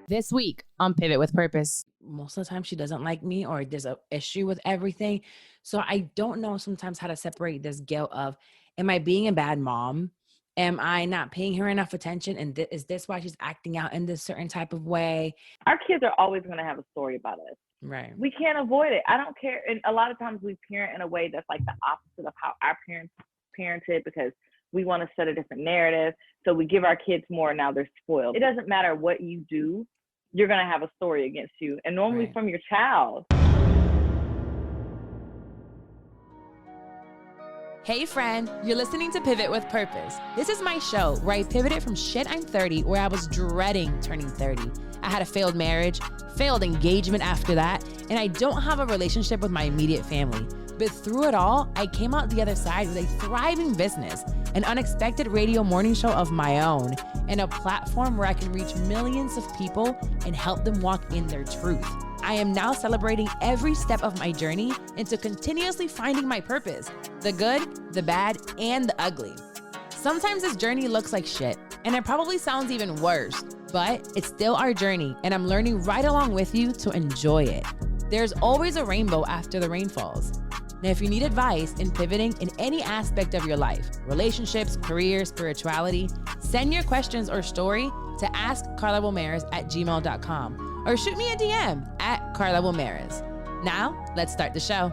This week on Pivot with Purpose, most of the time she doesn't like me or there's an issue with everything. So I don't know sometimes how to separate this guilt of, am I being a bad mom? Am I not paying her enough attention? And is this why she's acting out in this certain type of way? Our kids are always going to have a story about us. Right. We can't avoid it. I don't care. And a lot of times we parent in a way that's like the opposite of how our parents parented, because we want to set a different narrative. So we give our kids more, now they're spoiled. It doesn't matter what you do, you're going to have a story against you, and normally from your child. Hey friend, you're listening to Pivot with Purpose. This is my show where I pivoted from shit I'm 30, where I was dreading turning 30. I had a failed marriage, failed engagement after that, and I don't have a relationship with my immediate family. But through it all, I came out the other side with a thriving business, an unexpected radio morning show of my own, and a platform where I can reach millions of people and help them walk in their truth. I am now celebrating every step of my journey into continuously finding my purpose, the good, the bad, and the ugly. Sometimes this journey looks like shit, and it probably sounds even worse, but it's still our journey, and I'm learning right along with you to enjoy it. There's always a rainbow after the rain falls. Now, if you need advice in pivoting in any aspect of your life, relationships, career, spirituality, send your questions or story to askcarlawilmaris@gmail.com or shoot me a DM at @carlawilmaris. Now, let's start the show.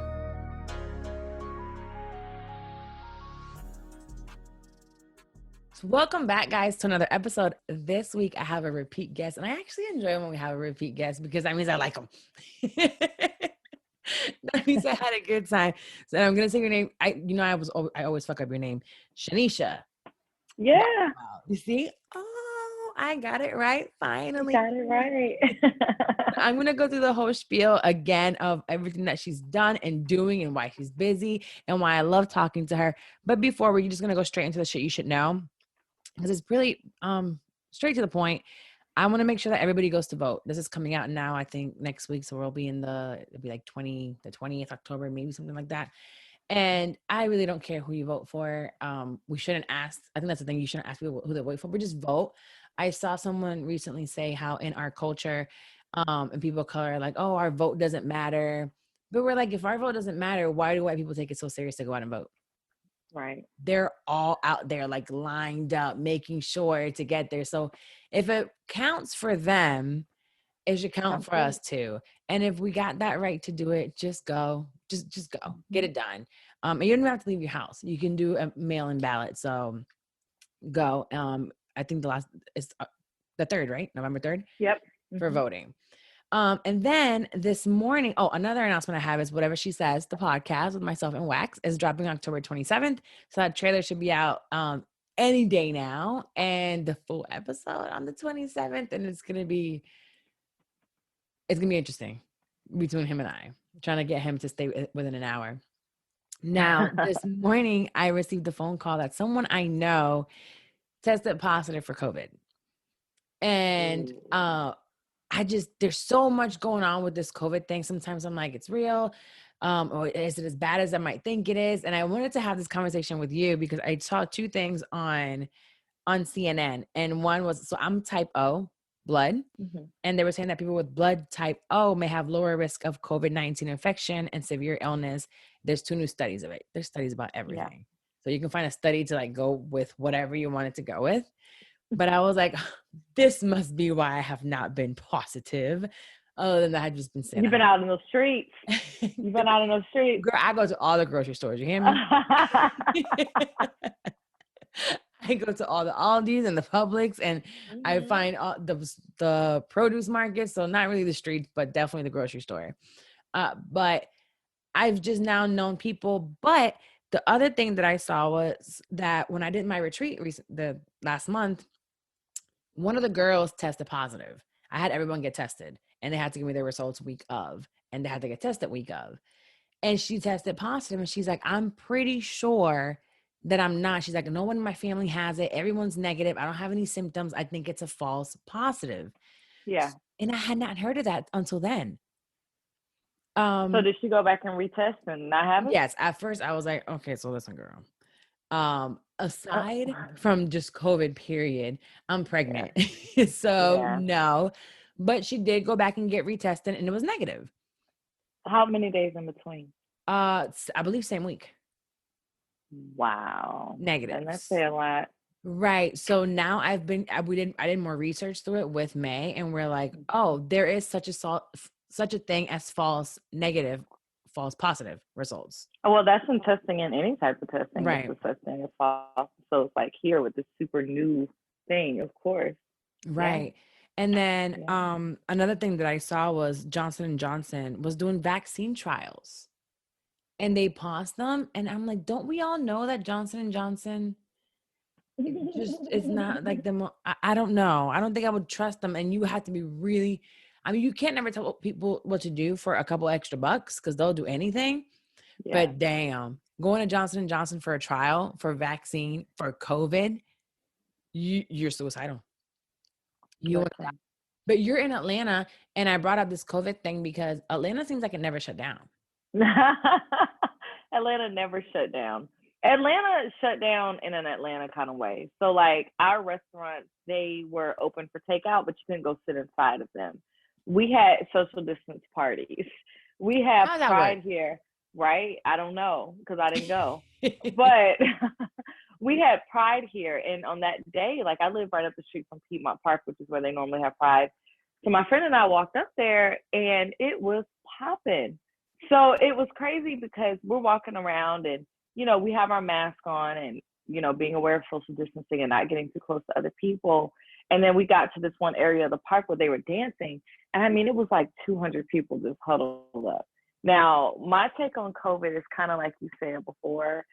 So welcome back, guys, to another episode. This week, I have a repeat guest, and I actually enjoy when we have a repeat guest because that means I like them. That means I had a good time. So I'm gonna say your name. I always fuck up your name, Shanica. Yeah. Wow. You see? Oh, I got it right. Finally. You got it right. I'm gonna go through the whole spiel again of everything that she's done and doing and why she's busy and why I love talking to her. But before, we're just gonna go straight into the shit you should know, because it's really straight to the point. I want to make sure that everybody goes to vote. This is coming out now, I think next week. So we'll be it'll be like the 20th October, maybe something like that. And I really don't care who you vote for. We shouldn't ask. I think that's the thing. You shouldn't ask people who they vote for, but just vote. I saw someone recently say how in our culture, and people of color are like, oh, our vote doesn't matter. But we're like, if our vote doesn't matter, why do white people take it so serious to go out and vote? Right. They're all out there like lined up, making sure to get there. So if it counts for them, it should count for us too. And if we got that right to do it, just go, just go, get it done. And you don't have to leave your house. You can do a mail-in ballot. So go. I think the last is the 3rd, right? November 3rd. Yep. For voting. And then this morning, another announcement I have is Whatever She Says, the podcast with myself and Wax, is dropping October 27th. So that trailer should be out any day now, and the full episode on the 27th. And it's gonna be interesting between him and I. I'm trying to get him to stay within an hour. Now, this morning I received a phone call that someone I know tested positive for COVID, and there's so much going on with this COVID thing. Sometimes I'm like, it's real. Or is it as bad as I might think it is? And I wanted to have this conversation with you because I saw 2 things on CNN. And one was, so I'm type O blood. Mm-hmm. And they were saying that people with blood type O may have lower risk of COVID-19 infection and severe illness. There's 2 new studies of it. There's studies about everything. Yeah. So you can find a study to like go with whatever you want it to go with. But I was like, this must be why I have not been positive. Other than that, I've just been saying. You've been out in those streets. You've been out in those streets. Girl, I go to all the grocery stores. You hear me? I go to all the Aldis and the Publix, and I find all the produce markets. So not really the streets, but definitely the grocery store. But I've just now known people. But the other thing that I saw was that when I did my retreat the last month, one of the girls tested positive. I had everyone get tested, and they had to give me their results week of, and they had to get tested week of. And she tested positive, and she's like, I'm pretty sure that I'm not. She's like, no one in my family has it. Everyone's negative. I don't have any symptoms. I think it's a false positive. Yeah. And I had not heard of that until then. So did she go back and retest and not have it? Yes. At first I was like, okay, so listen, girl. aside from just COVID period, I'm Yeah. pregnant. So Yeah. no, but she did go back and get retested and it was negative. How many days in between? I believe same week. Wow. And that's Negatives. say a lot. Right. So now I did more research through it with May, and we're like, oh, there is such a thing as false negative, false positive results. Oh, well, that's in testing, in any type of testing. It's Right. a such thing as false. So it's like here with this super new thing, of course. Yeah. Right. And then Yeah. another thing that I saw was Johnson and Johnson was doing vaccine trials and they paused them. And I'm like, don't we all know that Johnson and Johnson just is not like I don't know. I don't think I would trust them. And you have to be really, I mean, you can't never tell people what to do for a couple extra bucks because they'll do anything. Yeah. But damn, going to Johnson and Johnson for a trial for vaccine for COVID, you're suicidal. You Listen. But you're in Atlanta, and I brought up this COVID thing because Atlanta seems like it never shut down. Atlanta never shut down. Atlanta shut down in an Atlanta kind of way. So like our restaurants, they were open for takeout, but you couldn't go sit inside of them. We had social distance parties. We have How does that work? Pride here, right? I don't know because I didn't go, but we had Pride here, and on that day, like I live right up the street from Piedmont Park, which is where they normally have Pride. So my friend and I walked up there, and it was popping. So it was crazy because we're walking around and, we have our mask on and, being aware of social distancing and not getting too close to other people. And then we got to this one area of the park where they were dancing. And I mean, it was like 200 people just huddled up. Now, my take on COVID is kind of like you said before.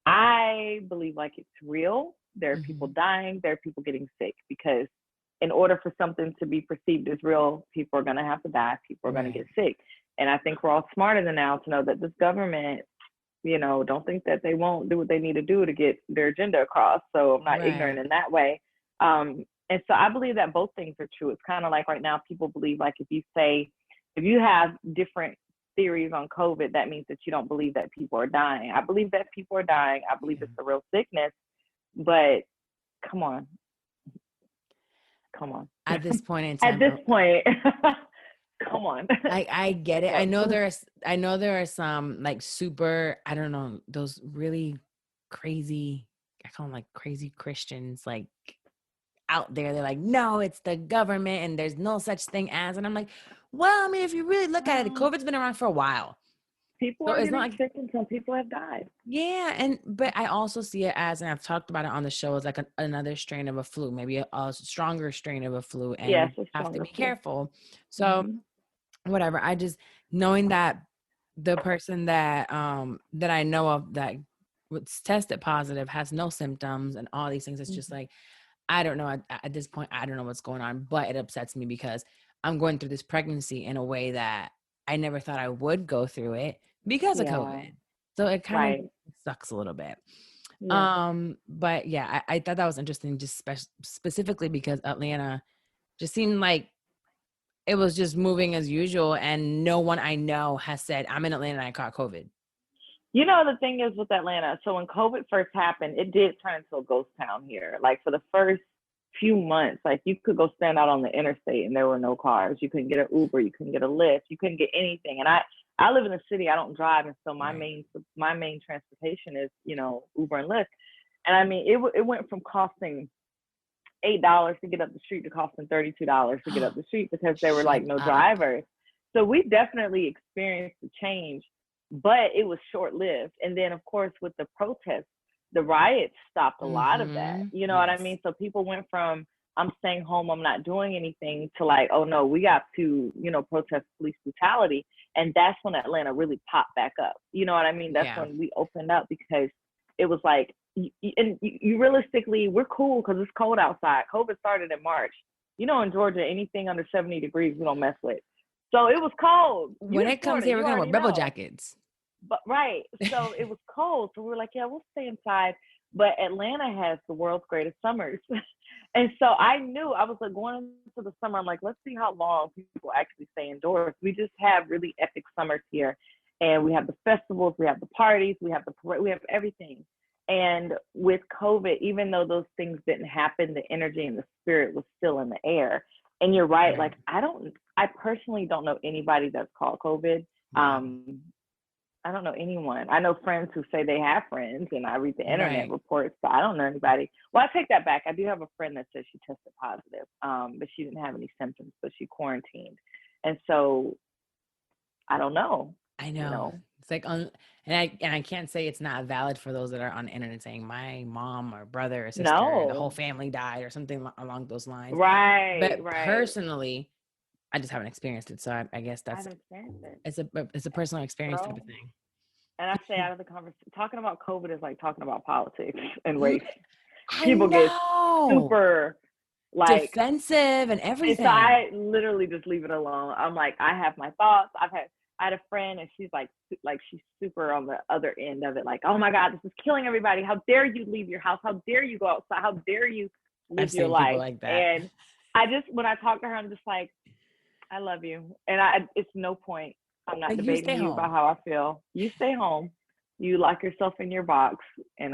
I believe like it's real. There are people dying. There are people getting sick because in order for something to be perceived as real, people are going to have to die. People are going to get sick. And I think we're all smarter than now to know that this government, don't think that they won't do what they need to do to get their agenda across. So I'm not ignorant in that way. And so I believe that both things are true. It's kind of like right now, people believe like if you have different theories on COVID, that means that you don't believe that people are dying. I believe that people are dying. I believe it's a real sickness, but come on. At this point in time. At this point, come on. I get it. I know there are some like super, I don't know, those really crazy, I call them like crazy Christians, like out there. They're like, no, it's the government and there's no such thing as, and I'm like, well, I mean, if you really look at it, COVID's been around for a while. People are getting sick and some people have died. Yeah. But I also see it as, and I've talked about it on the show, as like another strain of a flu, maybe a stronger strain of a flu, and you have to be careful. So whatever. I just, knowing that the person that I know of that was tested positive has no symptoms and all these things, it's just like, I don't know at this point, I don't know what's going on, but it upsets me because I'm going through this pregnancy in a way that I never thought I would go through it because of COVID. So it kind of sucks a little bit. But yeah, I thought that was interesting, just specifically because Atlanta just seemed like it was just moving as usual, and no one I know has said, I'm in Atlanta and I caught COVID. The thing is with Atlanta, so when COVID first happened, it did turn into a ghost town here. Like for the first few months, like you could go stand out on the interstate and there were no cars. You couldn't get an Uber, you couldn't get a Lyft, you couldn't get anything. And I live in the city, I don't drive, and so my main transportation is, Uber and Lyft. And I mean, it went from costing $8 to get up the street to costing $32 to get up the street because there were like no drivers. So we definitely experienced the change, but it was short-lived. And then of course with the protests, the riots stopped a lot of that. You know what I mean? So people went from I'm staying home, I'm not doing anything, to like, oh no, we got to, protest police brutality. And that's when Atlanta really popped back up. You know what I mean? That's when we opened up, because it was like, you realistically, we're cool because it's cold outside. COVID started in March. In Georgia, anything under 70 degrees, we don't mess with. So it was cold. When it comes here, we're going to wear rebel jackets. But so it was cold. So we were like, yeah, we'll stay inside. But Atlanta has the world's greatest summers. And so I knew, I was like, going into the summer, I'm like, let's see how long people actually stay indoors. We just have really epic summers here. And we have the festivals, we have the parties, we have the parade, we have everything. And with COVID, even though those things didn't happen, the energy and the spirit was still in the air. And you're right. Right. Like, I personally don't know anybody that's caught COVID. Wow. I don't know anyone. I know friends who say they have friends, and I read the internet Right. reports, but I don't know anybody. Well, I take that back. I do have a friend that says she tested positive, but she didn't have any symptoms, but she quarantined. And so I don't know, I you know. know. It's like and I can't say it's not valid for those that are on the internet saying my mom or brother or sister, the whole No. family died or something along those lines. Right, But right. personally, I just haven't experienced it, so I guess I that's haven't experienced it, it's a personal experience type bro. of thing. And I stay out of the conversation. Talking about COVID is like talking about politics and L- race. I People get know, super like, defensive and and so everything. I literally just leave it alone. I'm like, I have my thoughts. I had a friend and she's like she's super on the other end of it. Like, oh my God, this is killing everybody. How dare you leave your house? How dare you go outside? How dare you I've live your seen people life? like that. And when I talk to her, I'm just like, I love you. And it's no point. I'm not Like you debating stay you about home. how I feel. You stay home. You lock yourself in your box, and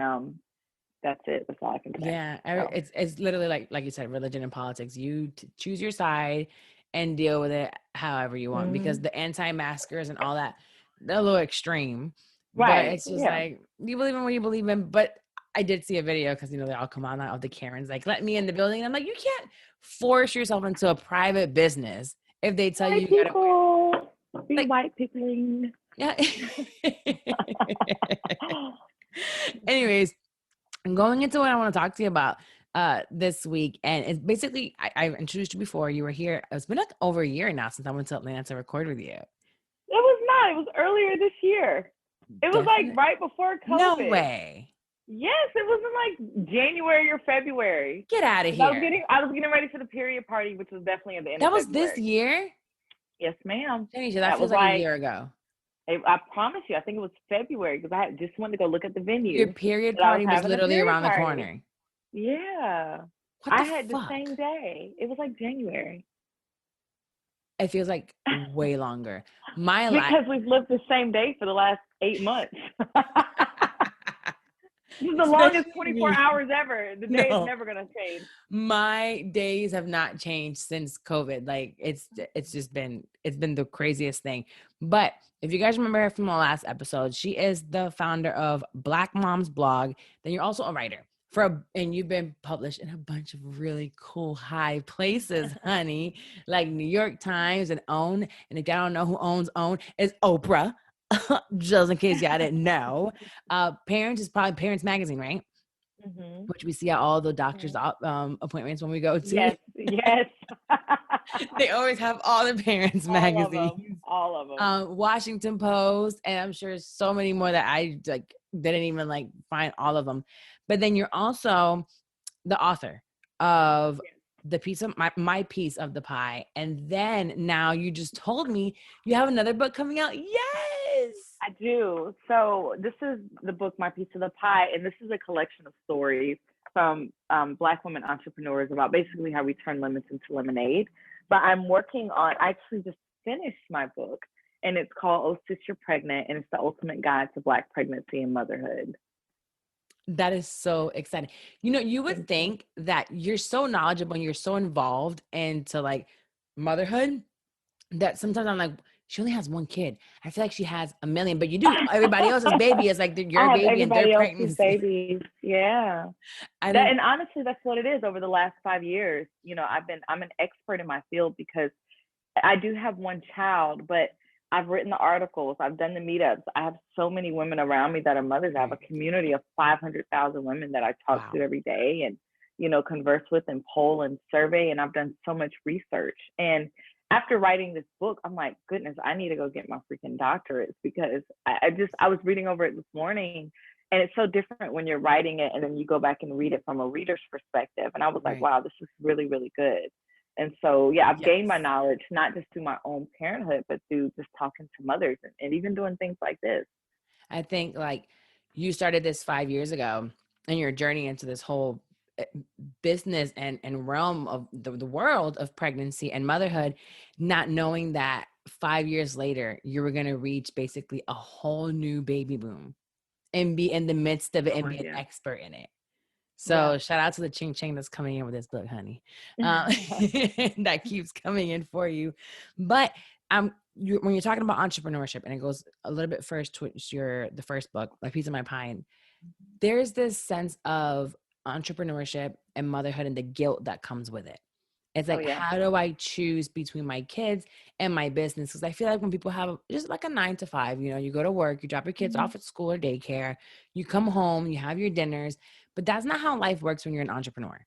that's it. That's all I can say. Yeah, So, it's literally like you said, religion and politics. You choose your side and deal with it however you want, because mm-hmm. the anti-maskers and all that, they're a little extreme. But Right. it's just Yeah. like, you believe in what you believe in. But I did see a video because they all come on out of the Karens like, let me in the building. And I'm like, you can't force yourself into a private business if they tell you White you gotta people. Be like, white peopling. yeah. Anyways, going into what I want to talk to you about this week, and it's basically I introduced you before. You were here. It's been like over a year now since I went to Atlanta to record with you. It was not. It was earlier this year. It was like Definitely. right before No COVID. way. Yes, it was in like January or February. Get out of Because here. I was getting ready for the period party, which was definitely at the end of That was this February. year? Yes, ma'am. Tanisha, that That feels was like a like, year ago. I promise you, I think it was February because I just wanted to go look at the Your venue period that I was party was having a literally period around the party. corner. Yeah. What I the had the fuck? same day. It was like January. It feels like way longer. My life. Because we've lived the same day for the last 8 months. This is the longest Especially 24 me. hours ever. The day is No. never going to change. My days have not changed since COVID. Like it's been the craziest thing. But if you guys remember her from the last episode, she is the founder of Black Moms Blog. Then you're also a writer and you've been published in a bunch of really cool high places, honey, like New York Times and OWN. And if y'all don't know who owns OWN, is Oprah. Just in case y'all didn't know. Parents is probably Parents Magazine, right? Mm-hmm. Which we see at all the doctor's Mm-hmm. appointments when we go to. Yes, yes. They always have all the Parents All of them. magazines. All of them. Washington Post, and I'm sure so many more that I like didn't even like find all of them. But then you're also the author of the piece of my piece of the pie, and then now you just told me you have another book coming out. Yes. I do. So this is the book, My Piece of the Pie, and this is a collection of stories from Black women entrepreneurs about basically how we turn lemons into lemonade. But I actually just finished my book, and it's called Oh Sis, You're Pregnant, and it's the ultimate guide to Black pregnancy and motherhood. That is so exciting. You would think that you're so knowledgeable and you're so involved into like motherhood that sometimes I'm like, she only has one kid. I feel like she has a million, but you do. Everybody else's baby is like your I have baby and their everybody else's pregnancy. babies. Yeah. I don't. And honestly, that's what it is over the last 5 years. I'm an expert in my field because I do have one child, but I've written the articles, I've done the meetups. I have so many women around me that are mothers. I have a community of 500,000 women that I talk Wow. to every day and, converse with and poll and survey. And I've done so much research. And after writing this book, I'm like, goodness, I need to go get my freaking doctorates because I was reading over it this morning, and it's so different when you're writing it and then you go back and read it from a reader's perspective. And I was like, Right. wow, this is really, really good. And so, yeah, I've gained my Yes. knowledge, not just through my own parenthood, but through just talking to mothers and even doing things like this. I think like you started this 5 years ago and your journey into this whole business and realm of the world of pregnancy and motherhood, not knowing that 5 years later, you were going to reach basically a whole new baby boom. and be in the midst of it and be an Yeah. expert in it. Yeah. So shout out to the ching ching that's coming in with this book, honey. That keeps coming in for you. But when you're talking about entrepreneurship, and it goes a little bit first to the first book, like Piece of My Pie, there's this sense of entrepreneurship and motherhood and the guilt that comes with it. It's like, Yeah. how do I choose between my kids and my business? Because I feel like when people have just like a 9 to 5, you go to work, you drop your kids off at school or daycare, you come home, you have your dinners, but that's not how life works when you're an entrepreneur.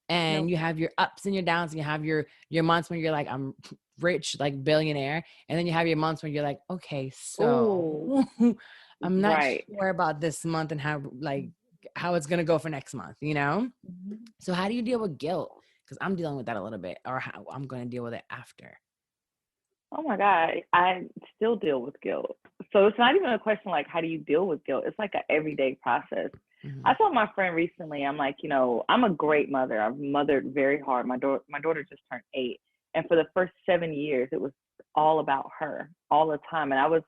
And Nope. you have your ups and your downs, and you have your months when you're like, I'm rich, like billionaire. And then you have your months when you're like, okay, Ooh, so I'm not right. sure about this month and how it's going to go for next month, So how do you deal with guilt? Because I'm dealing with that a little bit, or how I'm going to deal with it after. Oh my God, I still deal with guilt. So it's not even a question like, how do you deal with guilt? It's like an everyday process. I told my friend recently, I'm like, I'm a great mother. I've mothered very hard. My daughter just turned 8. And for the first 7 years, it was all about her all the time. And I was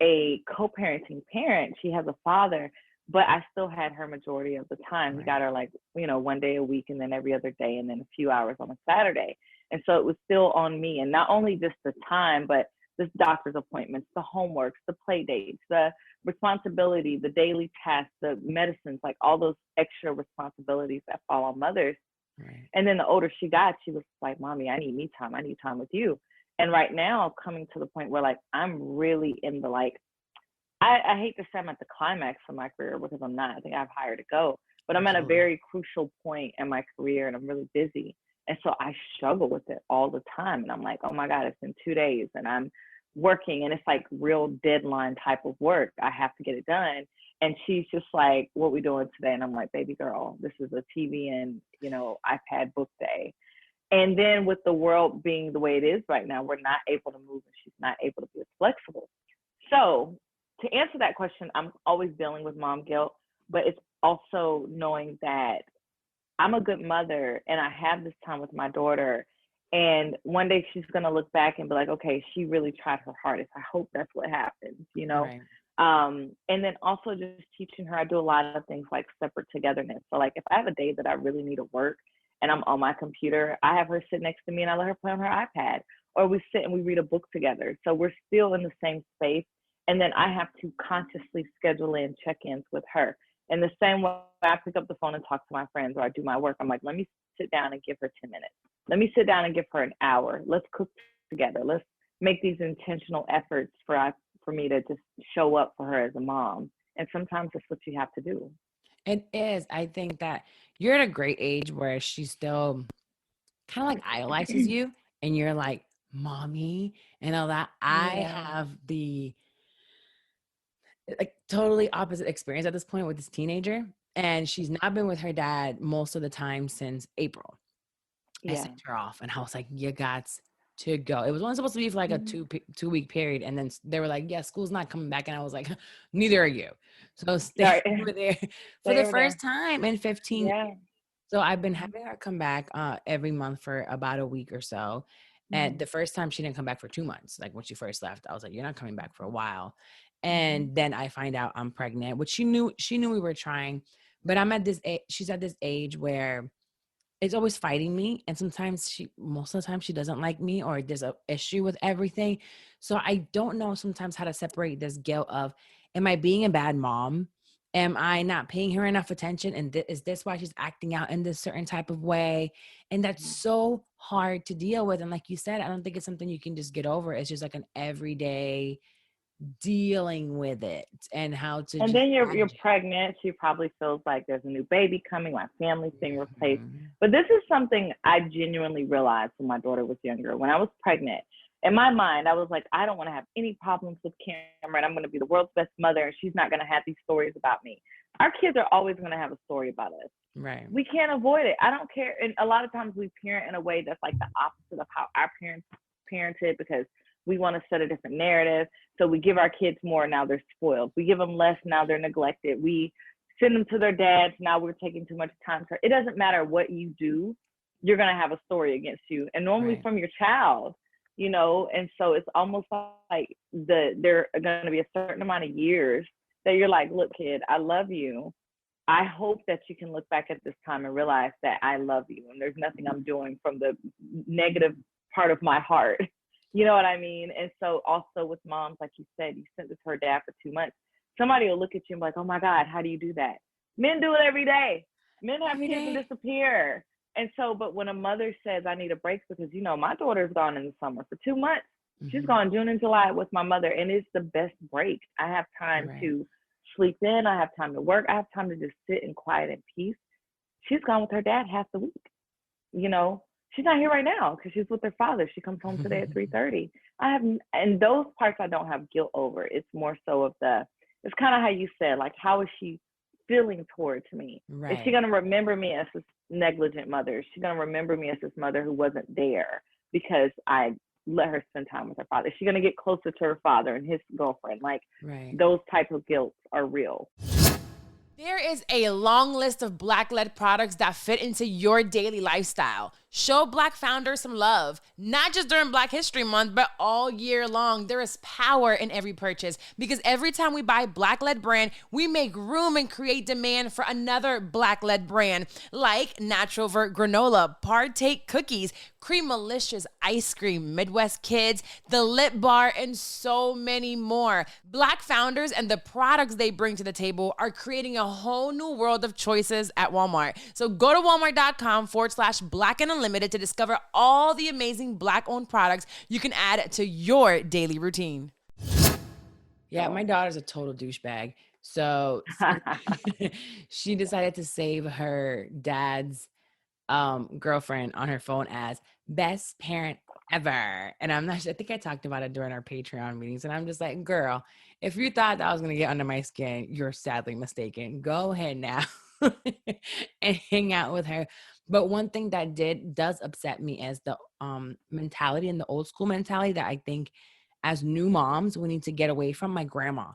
a co-parenting parent. She has a father, but I still had her majority of the time. He got her like, one day a week, and then every other day, and then a few hours on a Saturday. And so it was still on me. And not only just the time, but the doctor's appointments, the homeworks, the play dates, the responsibility, the daily tasks, the medicines, like all those extra responsibilities that fall on mothers. Right. And then the older she got, she was like, Mommy, I need me time. I need time with you. And right now, coming to the point where like I'm really in the I hate to say I'm at the climax of my career, because I'm not. I think I have higher to go, but I'm at a very crucial point in my career, and I'm really busy. And so I struggle with it all the time. And I'm like, oh my God, it's been 2 days and I'm working, and it's like real deadline type of work. I have to get it done. And she's just like, what we doing today? And I'm like, baby girl, this is a TV and, iPad book day. And then with the world being the way it is right now, we're not able to move, and she's not able to be as flexible. So to answer that question, I'm always dealing with mom guilt, but it's also knowing that I'm a good mother and I have this time with my daughter. And one day she's going to look back and be like, okay, she really tried her hardest. I hope that's what happens, Right. And then also just teaching her, I do a lot of things like separate togetherness. So like if I have a day that I really need to work and I'm on my computer, I have her sit next to me and I let her play on her iPad, or we sit and we read a book together. So we're still in the same space. And then I have to consciously schedule in check-ins with her. In the same way I pick up the phone and talk to my friends, or I do my work, I'm like, let me sit down and give her 10 minutes. Let me sit down and give her an hour. Let's cook together. Let's make these intentional efforts for me to just show up for her as a mom. And sometimes that's what you have to do. It is. I think that you're at a great age where she still kind of like idolizes you, and you're like, Mommy, and all that. I have the like totally opposite experience at this point with this teenager, and she's not been with her dad most of the time since April. I sent her off, and I was like, you got to go. It was only supposed to be for like a 2-week period, and then they were like, yeah, school's not coming back, and I was like, neither are you. So stay over there for the first time in 15 years. So I've been having her come back every month for about a week or so. And the first time she didn't come back for 2 months, like when she first left, I was like, you're not coming back for a while. And then I find out I'm pregnant, which she knew we were trying, but I'm at this age, she's at this age where it's always fighting me. And sometimes most of the time she doesn't like me, or there's an issue with everything. So I don't know sometimes how to separate this guilt of, am I being a bad mom? Am I not paying her enough attention? And is this why she's acting out in this certain type of way? And that's so hard to deal with. And like you said, I don't think it's something you can just get over. It's just like an everyday dealing with it and how to And just then you're manage pregnant. She probably feels like there's a new baby coming, my family's being it. replaced. But this is something I genuinely realized when my daughter was younger. When I was pregnant, in my mind, I was like, I don't want to have any problems with Cameron. I'm going to be the world's best mother, and she's not going to have these stories about me. Our kids are always going to have a story about us. Right. We can't avoid it. I don't care. And a lot of times we parent in a way that's like the opposite of how our parents parented, because we want to set a different narrative. So we give our kids more, now they're spoiled. We give them less, now they're neglected. We send them to their dads, now we're taking too much time. It doesn't matter what you do, you're going to have a story against you. And normally from your child, and so it's almost like there are going to be a certain amount of years that you're like, look, kid, I love you. I hope that you can look back at this time and realize that I love you and there's nothing I'm doing from the negative part of my heart. You know what I mean? And so also with moms, like you said, you sent this to her dad for 2 months. Somebody will look at you and be like, oh my God, how do you do that? Men do it every day. Men have Every kids and day. disappear. And so, but when a mother says, I need a break because, you know, my daughter's gone in the summer for 2 months. She's gone June and July with my mother, and it's the best break. I have time to sleep in. I have time to work. I have time to just sit in quiet and peace. She's gone with her dad half the week. You know, she's not here right now because she's with her father. She comes home today at 3:30. And those parts I don't have guilt over. It's more so of it's kind of how you said, like, how is she feeling towards me? Right. Is she going to remember me as this negligent mother? Is she going to remember me as this mother who wasn't there because I let her spend time with her father? Is she going to get closer to her father and his girlfriend? Like, those type of guilt are real. There is a long list of Black-led products that fit into your daily lifestyle. Show Black founders some love, not just during Black History Month, but all year long. There is power in every purchase because every time we buy Black-led brand, we make room and create demand for another Black-led brand like Natural Vert Granola, Partake Cookies, Creamalicious Ice Cream, Midwest Kids, the Lip Bar, and so many more. Black founders and the products they bring to the table are creating a whole new world of choices at Walmart. So go to walmart.com/Black and Unlimited to discover all the amazing Black-owned products you can add to your daily routine. Yeah, my daughter's a total douchebag. So she decided to save her dad's girlfriend on her phone as best parent ever. And I think I talked about it during our Patreon meetings. And I'm just like, girl, if you thought that was going to get under my skin, you're sadly mistaken. Go ahead now and hang out with her. But one thing that does upset me is the mentality and the old school mentality that I think as new moms, we need to get away from. My grandma.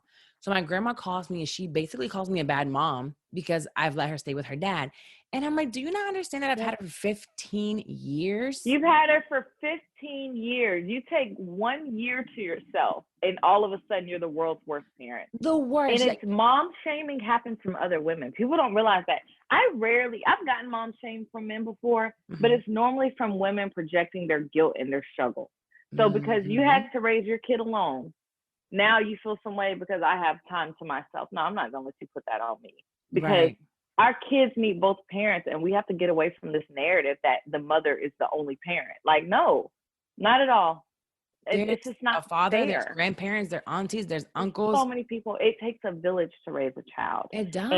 So my grandma calls me and she basically calls me a bad mom because I've let her stay with her dad. And I'm like, do you not understand that I've had her for 15 years? You've had her for 15 years. You take 1 year to yourself and all of a sudden you're the world's worst parent. The worst. And it's mom shaming happens from other women. People don't realize that. I've gotten mom shamed from men before, but it's normally from women projecting their guilt and their struggle. So because you had to raise your kid alone, now you feel some way because I have time to myself. No, I'm not going to let you put that on me because our kids need both parents, and we have to get away from this narrative that the mother is the only parent. Like, no, not at all. It's just not a father, fair. There's grandparents, there's aunties, there's uncles. So many people. It takes a village to raise a child. It does.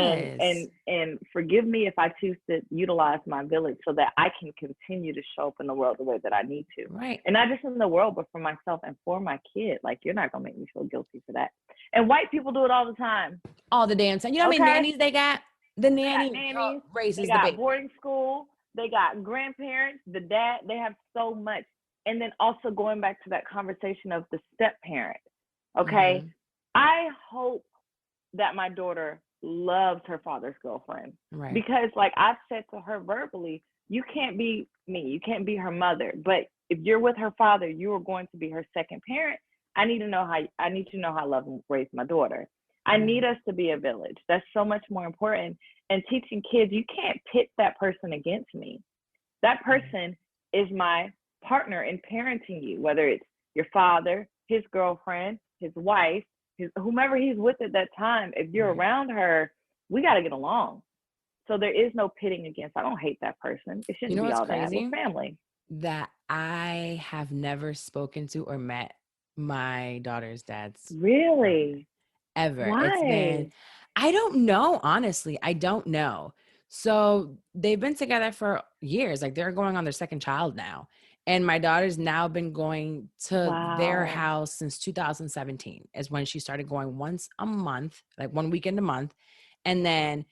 And forgive me if I choose to utilize my village so that I can continue to show up in the world the way that I need to. Right. And not just in the world, but for myself and for my kid. Like, you're not gonna make me feel guilty for that. And white people do it all the time. All the damn time. You know how many nannies they got? The nanny raises they got the baby. Boarding school. They got grandparents. The dad. They have so much. And then also going back to that conversation of the step parent. Okay. I hope that my daughter loves her father's girlfriend. Right. Because like I've said to her verbally, you can't be me. You can't be her mother. But if you're with her father, you are going to be her second parent. I need to know how I love and raise my daughter. I need us to be a village. That's so much more important. And teaching kids, you can't pit that person against me. That person is my partner in parenting you, whether it's your father, his girlfriend, his wife, whomever he's with at that time. If you're around her, we got to get along. So there is no pitting against. I don't hate that person. It shouldn't be all that. We're family. That I have never spoken to or met my daughter's dad's. Really? Ever. Why? I don't know, honestly. I don't know. So they've been together for years. Like they're going on their second child now. And my daughter's now been going to their house since 2017 is when she started going once a month, like 1 weekend a month. And then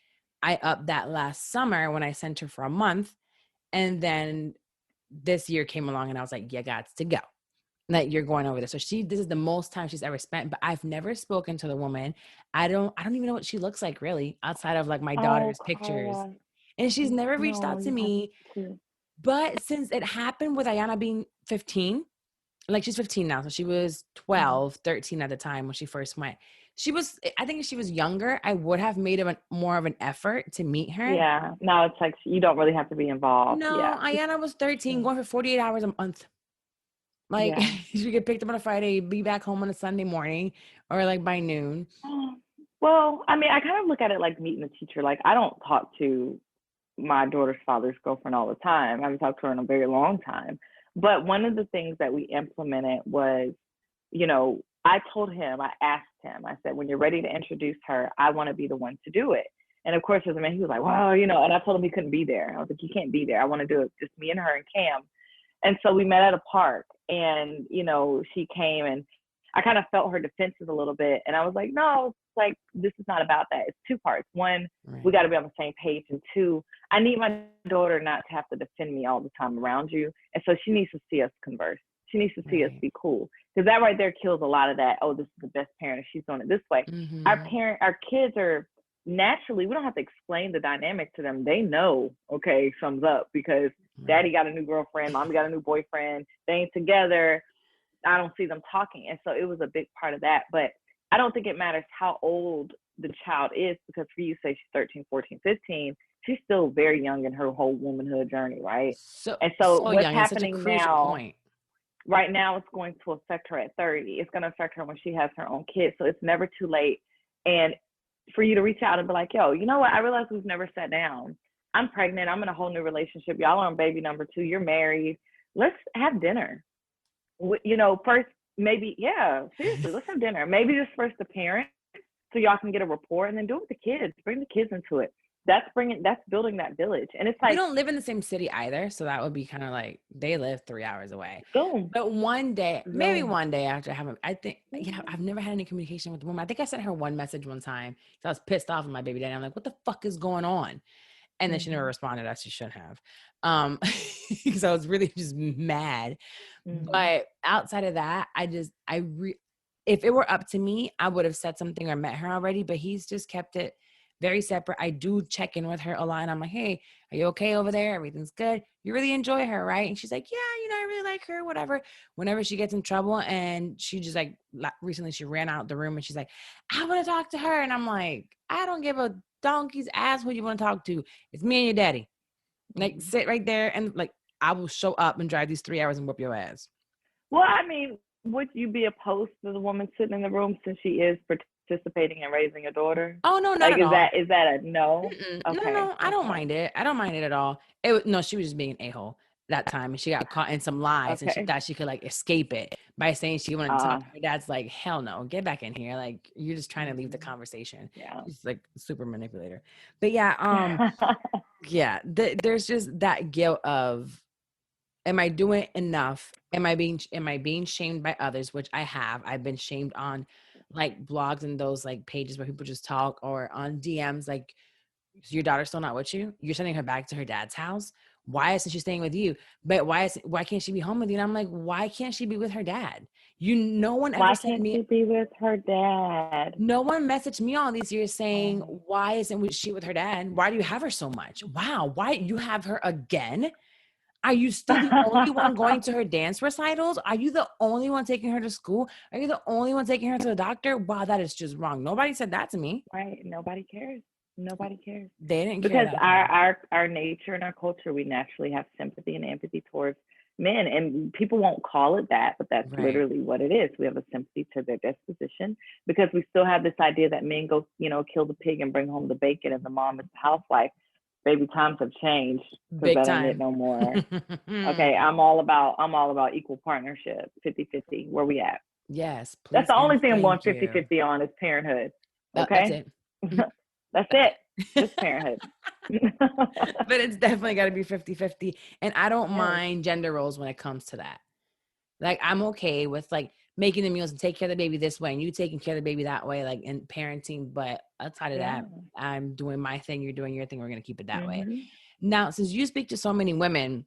I upped that last summer when I sent her for a month. And then this year came along and I was like, yeah, got to go. That you're going over there. So this is the most time she's ever spent, but I've never spoken to the woman. I don't even know what she looks like really outside of like my daughter's pictures. And she's never reached out to me. But since it happened with Ayana being 15, like she's 15 now. So she was 12, 13 at the time when she first went. I think if she was younger, I would have made more of an effort to meet her. Yeah. Now it's like you don't really have to be involved. No, Yeah. Ayanna was 13, going for 48 hours a month. Like Yeah. she get picked up on a Friday, be back home on a Sunday morning, or like by noon. Well, I mean, I kind of look at it like meeting a teacher. Like I don't talk to my daughter's father's girlfriend all the time. I haven't talked to her in a very long time. But one of the things that we implemented was, I told him, I asked him, I said, when you're ready to introduce her, I want to be the one to do it. And of course, as a man, he was like, well, and I told him he couldn't be there. I was like, you can't be there. I want to do it just me and her and Cam. And so we met at a park and, she came and I kind of felt her defenses a little bit. And I was like, no, like, this is not about that. It's two parts. One, we got to be on the same page. And two, I need my daughter not to have to defend me all the time around you. And so she needs to see us converse. She needs to see us be cool. Because that right there kills a lot of that. Oh, this is the best parent if she's doing it this way. Mm-hmm. Our kids are naturally, we don't have to explain the dynamic to them. They know, okay, sums up because daddy got a new girlfriend, mommy got a new boyfriend, they ain't together. I don't see them talking. And so it was a big part of that. But I don't think it matters how old the child is, because for you say she's 13, 14, 15, she's still very young in her whole womanhood journey, right? So what's young, happening such a crucial now, point. Right now, it's going to affect her at 30. It's going to affect her when she has her own kids. So it's never too late. And for you to reach out and be like, yo, you know what? I realize we've never sat down. I'm pregnant. I'm in a whole new relationship. Y'all are on baby number 2. You're married. Let's have dinner. First, maybe, seriously, let's have dinner. Maybe just first the parents so y'all can get a rapport, and then do it with the kids. Bring the kids into it. That's building that village. And it's like, we don't live in the same city either, so that would be kind of like they live 3 hours away. Boom. But maybe one day after having, I've never had any communication with the woman. I think I sent her one message one time. So I was pissed off at my baby daddy. I'm like, what the fuck is going on? And then she never responded as she should have. Because I was really just mad. But outside of that, if it were up to me, I would have said something or met her already, but he's just kept it very separate. I do check in with her a lot. And I'm like, hey, are you okay over there? Everything's good. You really enjoy her, right? And she's like, yeah, I really like her, whatever. Whenever she gets in trouble, and she just like, recently she ran out the room and she's like, I want to talk to her. And I'm like, I don't give a donkey's ass who you want to talk to. It's me and your daddy. Like, sit right there and like, I will show up and drive these 3 hours and whoop your ass. Well, I mean, would you be opposed to the woman sitting in the room since she is participating in raising a daughter? Oh, no, not at all. Is that a no? Okay. No, I don't mind it. I don't mind it at all. No, she was just being an a-hole that time, and she got caught in some lies, and she thought she could like escape it by saying she wanted to talk. Her dad's like, hell no, get back in here. Like, you're just trying to leave the conversation. Yeah. She's like super manipulator. But yeah, there's just that guilt of, am I doing enough? Am I being shamed by others? Which I have. I've been shamed on like blogs and those like pages where people just talk, or on DMs like, your daughter's still not with you? You're sending her back to her dad's house? Why isn't she staying with you? But why can't she be home with you? And I'm like, why can't she be with her dad? No one ever sent me. Why can't she be with her dad? No one messaged me all these years saying, why isn't she with her dad? Why do you have her so much? Wow, why you have her again? Are you still the only one going to her dance recitals? Are you the only one taking her to school? Are you the only one taking her to the doctor? Wow, that is just wrong. Nobody said that to me. Right. Nobody cares. Nobody cares. They didn't care. Because our nature and our culture, we naturally have sympathy and empathy towards men. And people won't call it that, but that's literally what it is. We have a sympathy to their disposition, because we still have this idea that men go, kill the pig and bring home the bacon, and the mom is the housewife. Baby, times have changed. Big time. Ain't it no more. Okay, I'm all about equal partnership, 50-50. Where we at? Yes, please. That's the only thing I'm going 50-50 on is parenthood. Okay? That's it. That's it. Just parenthood. But it's definitely got to be 50-50. And I don't mind gender roles when it comes to that. Like, I'm okay with like making the meals and take care of the baby this way, and you taking care of the baby that way, like in parenting. But outside of that, I'm doing my thing, you're doing your thing. We're going to keep it that way. Now, since you speak to so many women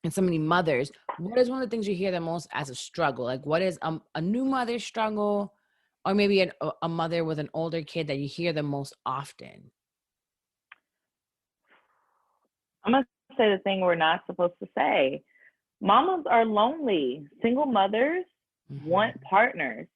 and so many mothers, what is one of the things you hear the most as a struggle? Like, what is a new mother's struggle, or maybe a mother with an older kid that you hear the most often? I'm going to say the thing we're not supposed to say. Mamas are lonely. Single mothers want Mm-hmm. partners.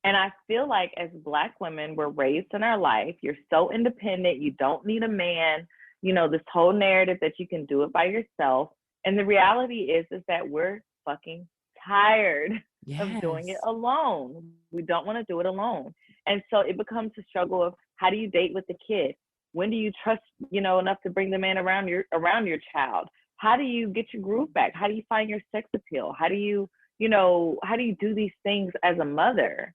And I feel like as Black women, we're raised in our life. You're so independent. You don't need a man. You know, this whole narrative that you can do it by yourself. And the reality is that we're fucking tired of doing it Yes. alone. We don't want to do it alone. And so it becomes a struggle of how do you date with the kid? When do you trust, enough to bring the man around your child? How do you get your groove back? How do you find your sex appeal? How do you do these things as a mother?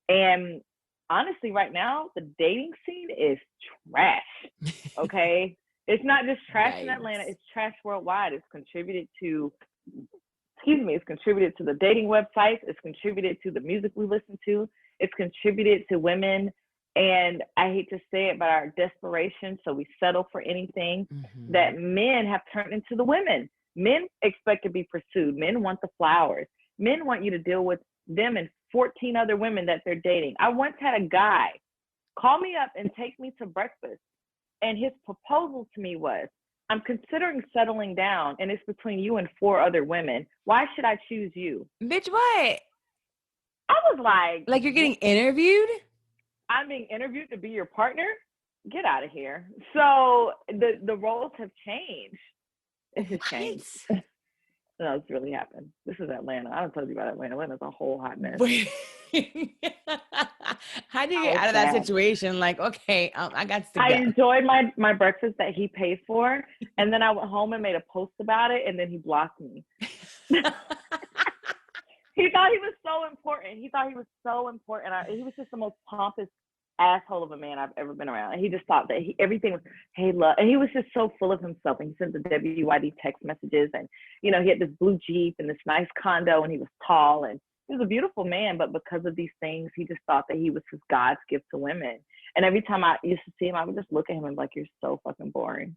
And honestly, right now, the dating scene is trash. Okay. It's not just trash in Atlanta, Yikes. it's trash worldwide. It's contributed to the dating websites, it's contributed to the music we listen to, it's contributed to women. And I hate to say it, but our desperation, so we settle for anything, Mm-hmm. that men have turned into the women. Men expect to be pursued. Men want the flowers. Men want you to deal with them and 14 other women that they're dating. I once had a guy call me up and take me to breakfast. And his proposal to me was, I'm considering settling down and it's between you and 4 other women. Why should I choose you? Bitch, what? I was like, Like you're what? getting interviewed? I'm being interviewed to be your partner? Get out of here. So the roles have changed. It has What? changed. No, it's really happened. This is Atlanta. I don't tell you about Atlanta. Atlanta's a whole hot mess. Wait. How do you get Oh, out it's of that bad. situation? Like, okay, I got to I go. enjoyed my breakfast that he paid for, and then I went home and made a post about it, and then he blocked me. He thought he was so important. He was just the most pompous asshole of a man I've ever been around. And he just thought that everything was, hey, love. And he was just so full of himself. And he sent the WYD text messages. And, he had this blue Jeep and this nice condo, and he was tall. And he was a beautiful man. But because of these things, he just thought that he was his God's gift to women. And every time I used to see him, I would just look at him and be like, you're so fucking boring.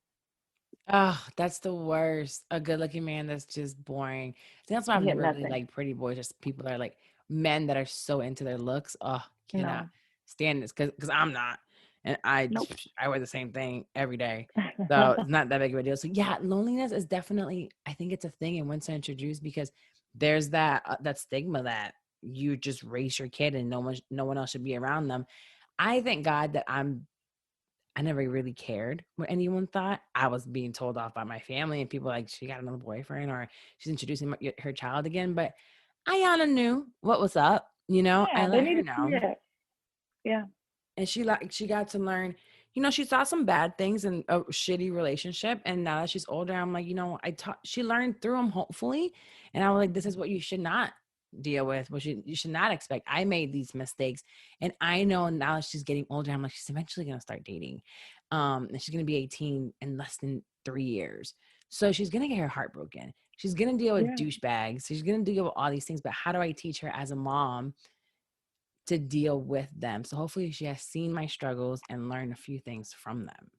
Oh, that's the worst. A good-looking man that's just boring. I think that's why I've He had never really nothing. liked pretty boys. Just people that are like men that are so into their looks. Oh, cannot No. stand this because I'm not, and I Nope. I wear the same thing every day, so it's not that big of a deal. So yeah, loneliness is definitely, I think it's a thing and once introduced because there's that stigma that you just raise your kid and no one else should be around them. I thank God that I never really cared what anyone thought. I was being told off by my family and people like she got another boyfriend or she's introducing her child again. But Ayana knew what was up. I Yeah, they let need her to see know, it. Yeah. and she got to learn. She saw some bad things in a shitty relationship, and now that she's older, I'm like, I taught. She learned through them, hopefully, and I was like, this is what you should not deal with, what you should not expect. I made these mistakes, and I know now that she's getting older, I'm like, she's eventually gonna start dating, and she's gonna be 18 in less than 3 years, so she's gonna get her heart broken. She's gonna deal with Yeah. douchebags. She's gonna deal with all these things. But how do I teach her as a mom to deal with them? So hopefully she has seen my struggles and learned a few things from them.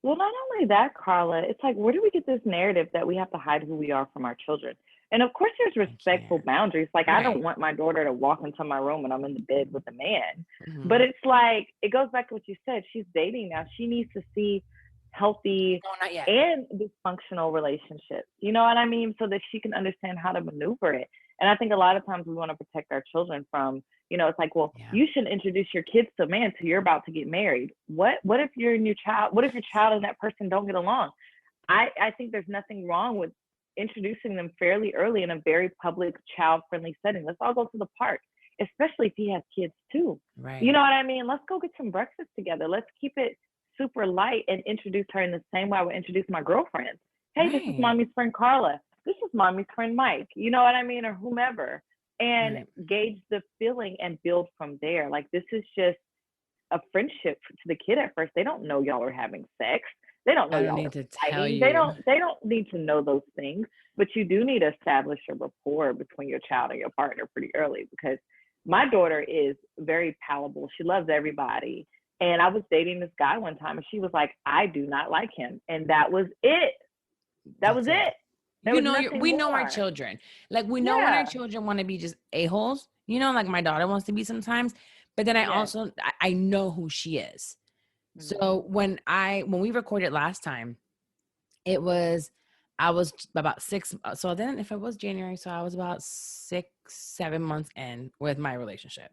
Well, not only that, Carla, it's like, where do we get this narrative that we have to hide who we are from our children? And of course, there's I respectful can't. boundaries. Like, I don't Right. want my daughter to walk into my room and I'm in the bed with a man. But Mm-hmm. it's like, it goes back to what you said. She's dating now. She needs to see healthy No, not yet. and dysfunctional relationships. You know what I mean? So that she can understand how to maneuver it. And I think a lot of times we want to protect our children from, it's like, well, Yeah. you shouldn't introduce your kids to a man till you're about to get married. What if what if your child and that person don't get along? I think there's nothing wrong with introducing them fairly early in a very public, child friendly setting. Let's all go to the park, especially if he has kids too. You Right. know what I mean? Let's go get some breakfast together. Let's keep it super light and introduce her in the same way I would introduce my girlfriends. Hey, this is Right. mommy's friend Carla. This is mommy's friend Mike. You know what I mean? Or whomever. And Right. gauge the feeling and build from there. Like, this is just a friendship to the kid at first. They don't know y'all are having sex. They don't know I don't y'all need are to tell fighting. you. They don't need to know those things. But you do need to establish a rapport between your child and your partner pretty early, because my daughter is very palatable. She loves everybody. And I was dating this guy one time and she was like, I do not like him. And that was it. That was That's it. it. There was nothing We know our more. children. Like we know when our Yeah. children want to be just a-holes, like my daughter wants to be sometimes. But then Yes. I know who she is. Mm-hmm. So when we recorded last time, it was I was about 6. So then if it was January, so I was about 6, 7 months in with my relationship.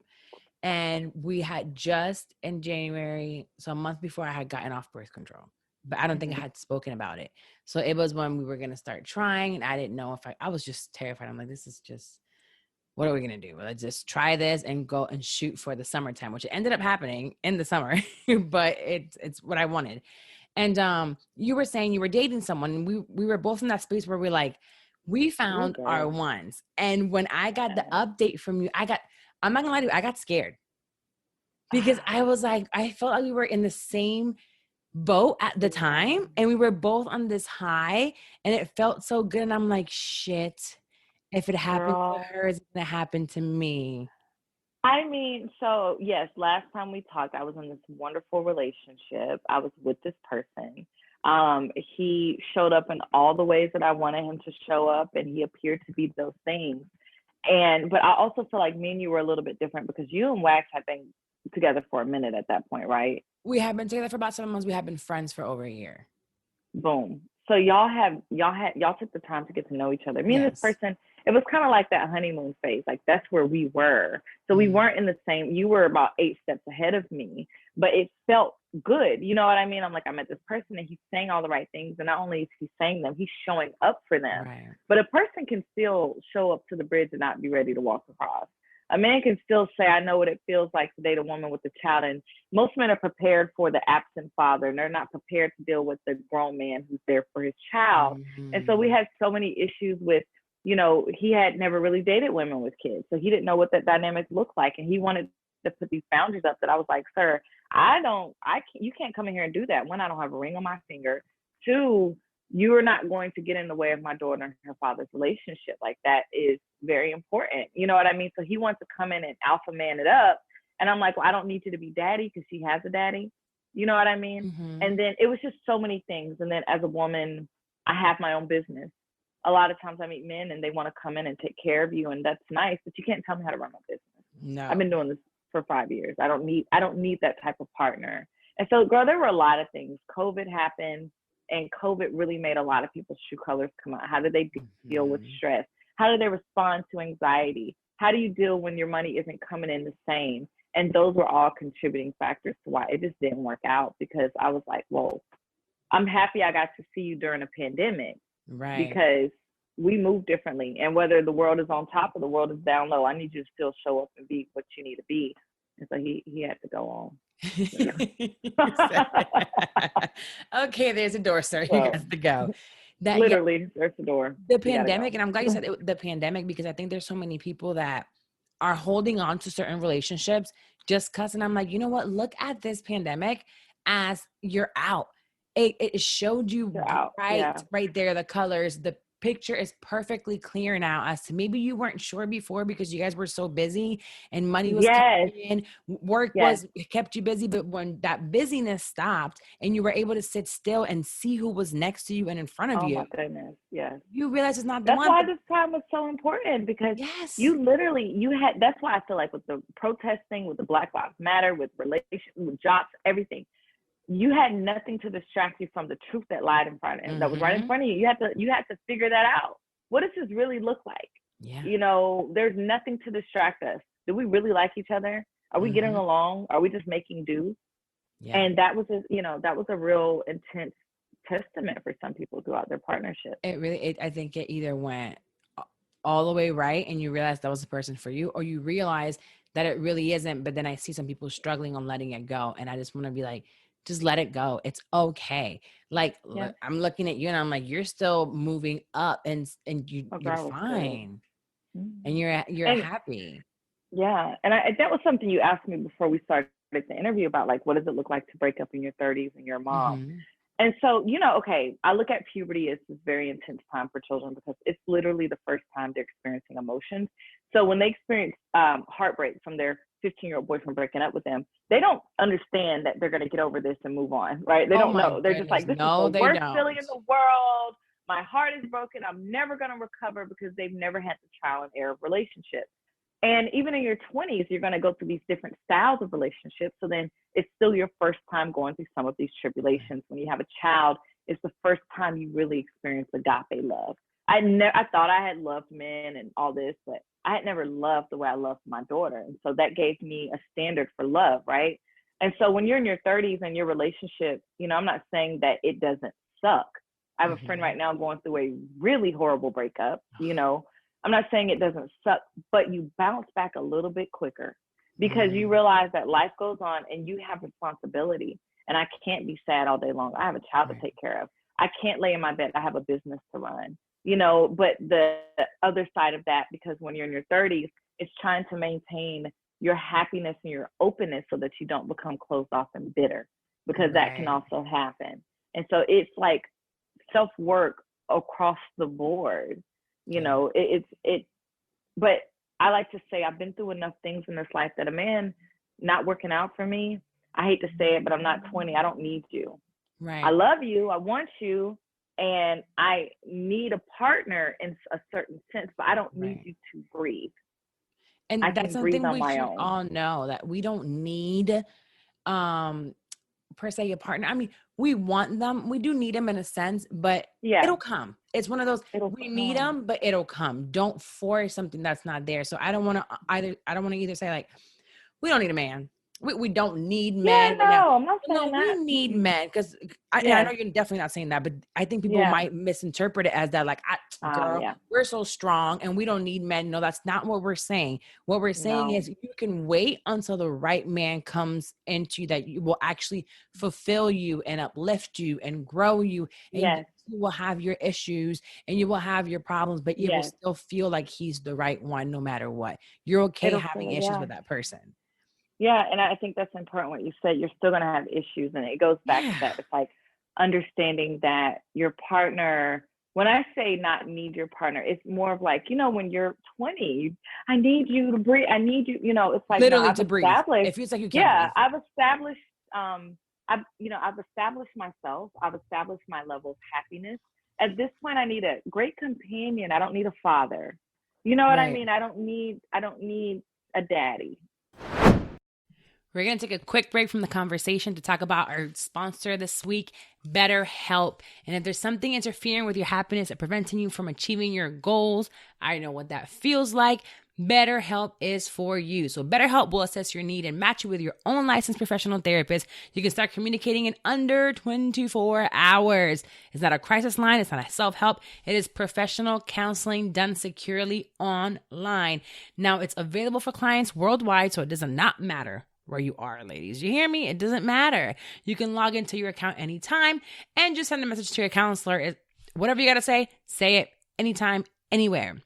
And we had just in January, so a month before, I had gotten off birth control, but I don't think I had spoken about it. So it was when we were going to start trying, and I didn't know if I was just terrified. I'm like, this is just, what are we going to do? Let's just try this and go and shoot for the summertime, which ended up happening in the summer, but it's what I wanted. And you were saying you were dating someone, and we were both in that space where we're like, we Ooh, found our girl. ones. And when I got the Yeah. update from you, I'm not gonna lie to you, I got scared because I was like, I felt like we were in the same boat at the time, and we were both on this high, and it felt so good. And I'm like, shit, if it happened to Girl. her, it's gonna happen to me. I mean, so yes, last time we talked, I was in this wonderful relationship. I was with this person. He showed up in all the ways that I wanted him to show up, and he appeared to be those things. But I also feel like me and you were a little bit different because you and Wax had been together for a minute at that point, right? We have been together for about 7 months. We have been friends for over a year. Boom. So y'all took the time to get to know each other. Me and this Yes. person, it was kind of like that honeymoon phase. Like that's where we were. So we weren't in the same. You were about 8 steps ahead of me, but it felt good. You know what I mean? I'm like, I met this person and he's saying all the right things, and not only is he saying them, he's showing up for them. Right. But a person can still show up to the bridge and not be ready to walk across. A man can still say, I know what it feels like to date a woman with a child. And most men are prepared for the absent father, and they're not prepared to deal with the grown man who's there for his child. And so we had so many issues with, he had never really dated women with kids. So he didn't know what that dynamic looked like. And he wanted to put these boundaries up that I was like, sir, you can't come in here and do that. One, I don't have a ring on my finger. Two, you are not going to get in the way of my daughter and her father's relationship. Like that is very important. You know what I mean? So he wants to come in and alpha man it up. And I'm like, well, I don't need you to be daddy because she has a daddy. You know what I mean? And then it was just so many things. And then as a woman, I have my own business. A lot of times I meet men and they want to come in and take care of you, and that's nice, but you can't tell me how to run my business. No. I've been doing this for 5 years. I don't need that type of partner. And so, girl, there were a lot of things. COVID happened, and COVID really made a lot of people's true colors come out. How do they deal with stress? How do they respond to anxiety? How do you deal when your money isn't coming in the same? And those were all contributing factors to why it just didn't work out, because I was like, whoa, I'm happy I got to see you during a pandemic. Right. Because we move differently. And whether the world is on top or the world is down low, I need you to still show up and be what you need to be. And so he had to go on. Okay, there's a door, sir. So, He has to go. Literally, there's the door. The pandemic, and I'm glad you said the pandemic, because I think there's so many people that are holding on to certain relationships just because. And I'm like, you know what? Look at this pandemic as you're out. It showed you right there, the colors. The picture is perfectly clear now as to maybe you weren't sure before because you guys were so busy and money was coming in, work kept you busy. But when that busyness stopped and you were able to sit still and see who was next to you and in front of you, my goodness, yes. You realize it's not the one. That's why this time was so important, because that's why I feel like with the protesting, with the Black Lives Matter, with relations, with jobs, everything, you had nothing to distract you from the truth that lied in front of that was right in front of you. You had to figure that out. What does this really look like? Yeah. There's nothing to distract us. Do we really like each other? Are we getting along? Are we just making do? Yeah. And that was a real intense testament for some people throughout their partnership. I think it either went all the way right and you realize that was the person for you, or you realize that it really isn't. But then I see some people struggling on letting it go, and I just want to be like, just let it go. It's okay. Like, I'm looking at you and I'm like, you're still moving up, and you're fine. And you're happy. Yeah. And that was something you asked me before we started the interview about, like, what does it look like to break up in your 30s and your mom? And so, I look at puberty as this very intense time for children because it's literally the first time they're experiencing emotions. So when they experience heartbreak from their 15-year-old boyfriend breaking up with them, they don't understand that they're going to get over this and move on, right? They don't know. They're just like, this is the worst feeling in the world. My heart is broken. I'm never going to recover, because they've never had the trial and error of relationships. And even in your 20s, you're going to go through these different styles of relationships. So then it's still your first time going through some of these tribulations. When you have a child, it's the first time you really experience agape love. I thought I had loved men and all this, but I had never loved the way I loved my daughter. And so that gave me a standard for love, right? And so when you're in your 30s and your relationship, you know, I'm not saying that it doesn't suck. I have a friend right now going through a really horrible breakup. You know, I'm not saying it doesn't suck, but you bounce back a little bit quicker because you realize that life goes on and you have responsibility. And I can't be sad all day long. I have a child to take care of. I can't lay in my bed. I have a business to run, you know. But the other side of that, because when you're in your 30s, it's trying to maintain your happiness and your openness so that you don't become closed off and bitter, because that can also happen. And so it's like self-work across the board, you know. But I like to say I've been through enough things in this life that a man not working out for me, I hate to say it, but I'm not 20. I don't need you. Right. I love you. I want you. And I need a partner in a certain sense, but I don't need you to breathe. And I that's can breathe something on we my should own. all know, that we don't need per se a partner. I mean, we want them. We do need them in a sense, but it'll come. It's one of those, we need them, but it'll come. Don't force something that's not there. So I don't want to either say like, we don't need a man. We don't need men. Yeah, no, I'm not saying we that. need men, because I know you're definitely not saying that, but I think people might misinterpret it as that, like, girl, we're so strong and we don't need men. No, that's not what we're saying. What we're saying is you can wait until the right man comes into you that you will actually fulfill you and uplift you and grow you. And you will have your issues and you will have your problems, but you will still feel like he's the right one no matter what. You're okay having issues with that person. Yeah, and I think that's important what you said. You're still going to have issues, and it goes back to that. It's like understanding that your partner, when I say not need your partner, it's more of like, you know, when you're 20, I need you to breathe. I need you, you know, it's like, literally no, to breathe. It feels like you can't breathe. I've established, I've established myself. I've established my level of happiness. At this point, I need a great companion. I don't need a father. You know what I mean? I don't need a daddy. We're going to take a quick break from the conversation to talk about our sponsor this week, BetterHelp. And if there's something interfering with your happiness and preventing you from achieving your goals, I know what that feels like. BetterHelp is for you. So BetterHelp will assess your need and match you with your own licensed professional therapist. You can start communicating in under 24 hours. It's not a crisis line. It's not a self-help. It is professional counseling done securely online. Now, it's available for clients worldwide, so it does not matter where you are, ladies. You hear me? It doesn't matter. You can log into your account anytime and just send a message to your counselor. Whatever you got to say it anytime, anywhere.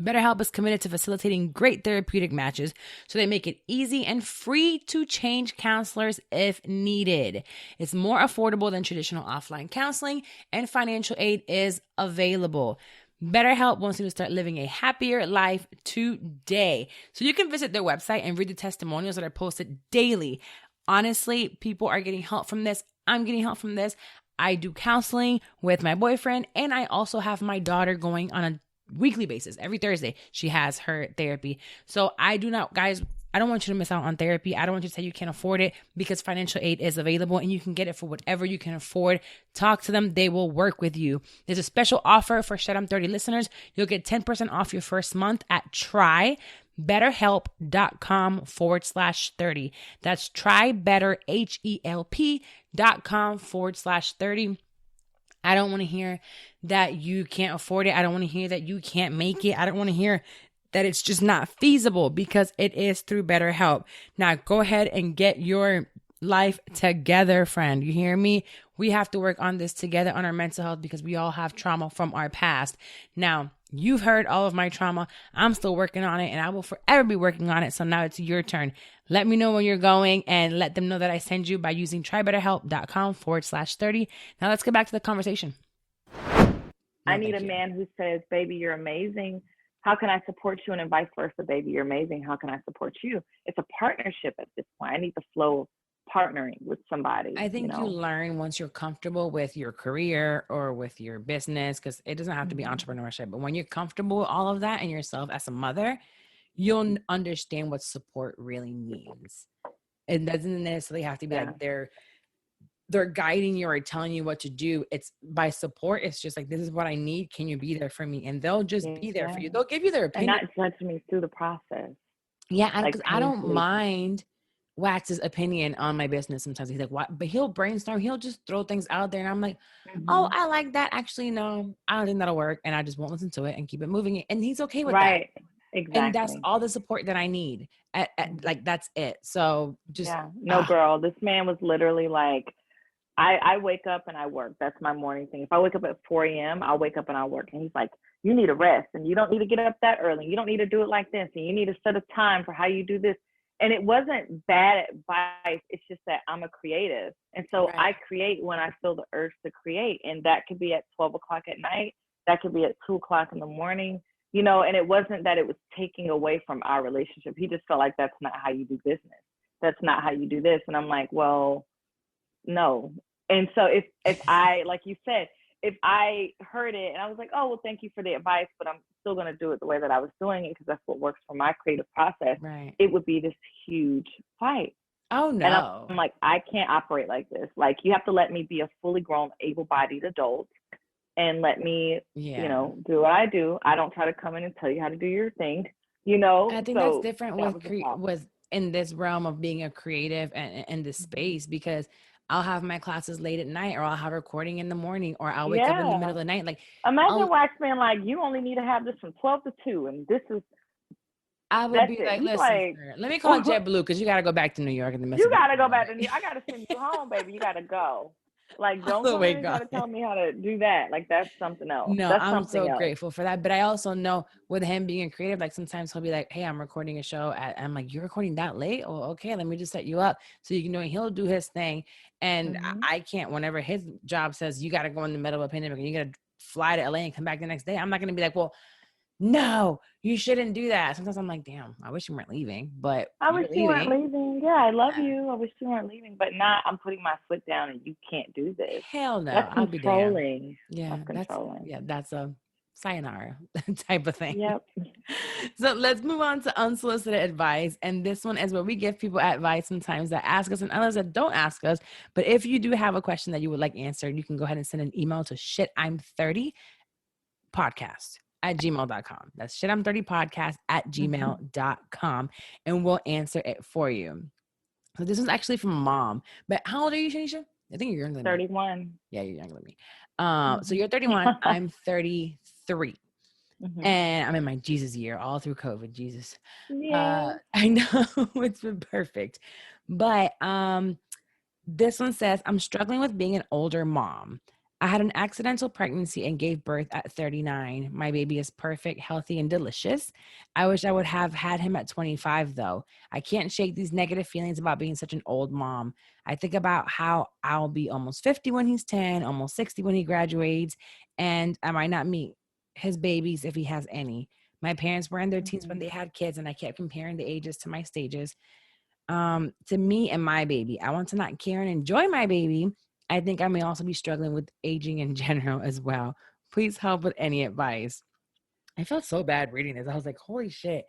BetterHelp is committed to facilitating great therapeutic matches, so they make it easy and free to change counselors if needed. It's more affordable than traditional offline counseling, and financial aid is available. BetterHelp wants you to start living a happier life today. So you can visit their website and read the testimonials that are posted daily. Honestly, people are getting help from this. I'm getting help from this. I do counseling with my boyfriend, and I also have my daughter going on a weekly basis. Every Thursday, she has her therapy. So I don't want you to miss out on therapy. I don't want you to say you can't afford it, because financial aid is available and you can get it for whatever you can afford. Talk to them. They will work with you. There's a special offer for Shed I'm 30 listeners. You'll get 10% off your first month at trybetterhelp.com/30. That's trybetterhelp.com/30. I don't want to hear that you can't afford it. I don't want to hear that you can't make it. I don't want to hear that it's just not feasible, because it is through BetterHelp. Now go ahead and get your life together, friend. You hear me? We have to work on this together, on our mental health, because we all have trauma from our past. Now, you've heard all of my trauma. I'm still working on it, and I will forever be working on it. So now it's your turn. Let me know when you're going, and let them know that I send you by using trybetterhelp.com/30. Now let's get back to the conversation. I need a man who says, baby, you're amazing. How can I support you? And vice versa, baby, you're amazing. How can I support you? It's a partnership at this point. I need the flow of partnering with somebody. I think you learn once you're comfortable with your career or with your business, because it doesn't have to be entrepreneurship, but when you're comfortable with all of that and yourself as a mother, you'll understand what support really means. It doesn't necessarily have to be like they're they're guiding you or telling you what to do. It's by support. It's just like, this is what I need. Can you be there for me? And they'll just be there for you. They'll give you their And opinion. not judge me through the process. Yeah, Like because I don't painfully. mind Wax's opinion on my business sometimes. He's like, what? But he'll brainstorm. He'll just throw things out there. And I'm like, oh, I like that. Actually, no, I don't think that'll work. And I just won't listen to it and keep it moving. And he's okay with that. Right. And that's Exactly. all the support that I need. Like, that's it. So just, no, girl, this man was literally like, I wake up and I work. That's my morning thing. If I wake up at 4 a.m., I'll wake up and I'll work. And he's like, you need a rest and you don't need to get up that early. You don't need to do it like this. And you need to set a time for how you do this. And it wasn't bad advice. It's just that I'm a creative. And so I create when I feel the urge to create. And that could be at 12 o'clock at night. That could be at 2 o'clock in the morning, you know, and it wasn't that it was taking away from our relationship. He just felt like that's not how you do business. That's not how you do this. And I'm like, well, no. And so if I, like you said, if I heard it and I was like, oh, well, thank you for the advice, but I'm still going to do it the way that I was doing it because that's what works for my creative process, it would be this huge fight. Oh, no. And I'm like, I can't operate like this. Like, you have to let me be a fully grown, able-bodied adult and let me, you know, do what I do. I don't try to come in and tell you how to do your thing, you know. I think that's different with in this realm of being a creative and in this space, because I'll have my classes late at night, or I'll have recording in the morning, or I'll wake up in the middle of the night. Like, imagine Wax Man, like, you only need to have this from 12 to 2, and this is. I would be like, listen, like, let me call JetBlue because you got to go back to New York in the middle. You got to go back to New York. I got to send you home, baby. You got to go. Like, don't come in and try to tell me how to do that. Like, that's something else. No, that's I'm so grateful for that. But I also know with him being a creative, like sometimes he'll be like, hey, I'm recording a show. I'm like, you're recording that late? Oh, okay. Let me just set you up. So you know, he'll do his thing. And I can't, whenever his job says you got to go in the middle of a pandemic and you got to fly to LA and come back the next day, I'm not going to be like, well, no, you shouldn't do that. Sometimes I'm like, damn, I wish you weren't leaving, but I wish you weren't leaving. Yeah, I love you. I wish you weren't leaving, but not, I'm putting my foot down and you can't do this. Hell no. That's controlling. Yeah, that's controlling. That's a sayonara type of thing. Yep. So let's move on to unsolicited advice. And this one is where we give people advice sometimes that ask us and others that don't ask us. But if you do have a question that you would like answered, you can go ahead and send an email to shitim30podcast@gmail.com. That's shitim30podcast@gmail.com. And we'll answer it for you. So this was actually from Mom. But how old are you, Shanisha? I think you're younger than 31. me. Yeah, you're younger than me. So you're 31. I'm 33. And I'm in my Jesus year all through COVID. Jesus. Yeah. I know it's been perfect. But this one says, I'm struggling with being an older mom. I had an accidental pregnancy and gave birth at 39. My baby is perfect, healthy, and delicious. I wish I would have had him at 25, though. I can't shake these negative feelings about being such an old mom. I think about how I'll be almost 50 when he's 10, almost 60 when he graduates, and I might not meet his babies if he has any. My parents were in their teens when they had kids, and I kept comparing the ages to my stages. To me and my baby. I want to not care and enjoy my baby. I think I may also be struggling with aging in general as well. Please help with any advice. I felt so bad reading this. I was like, holy shit.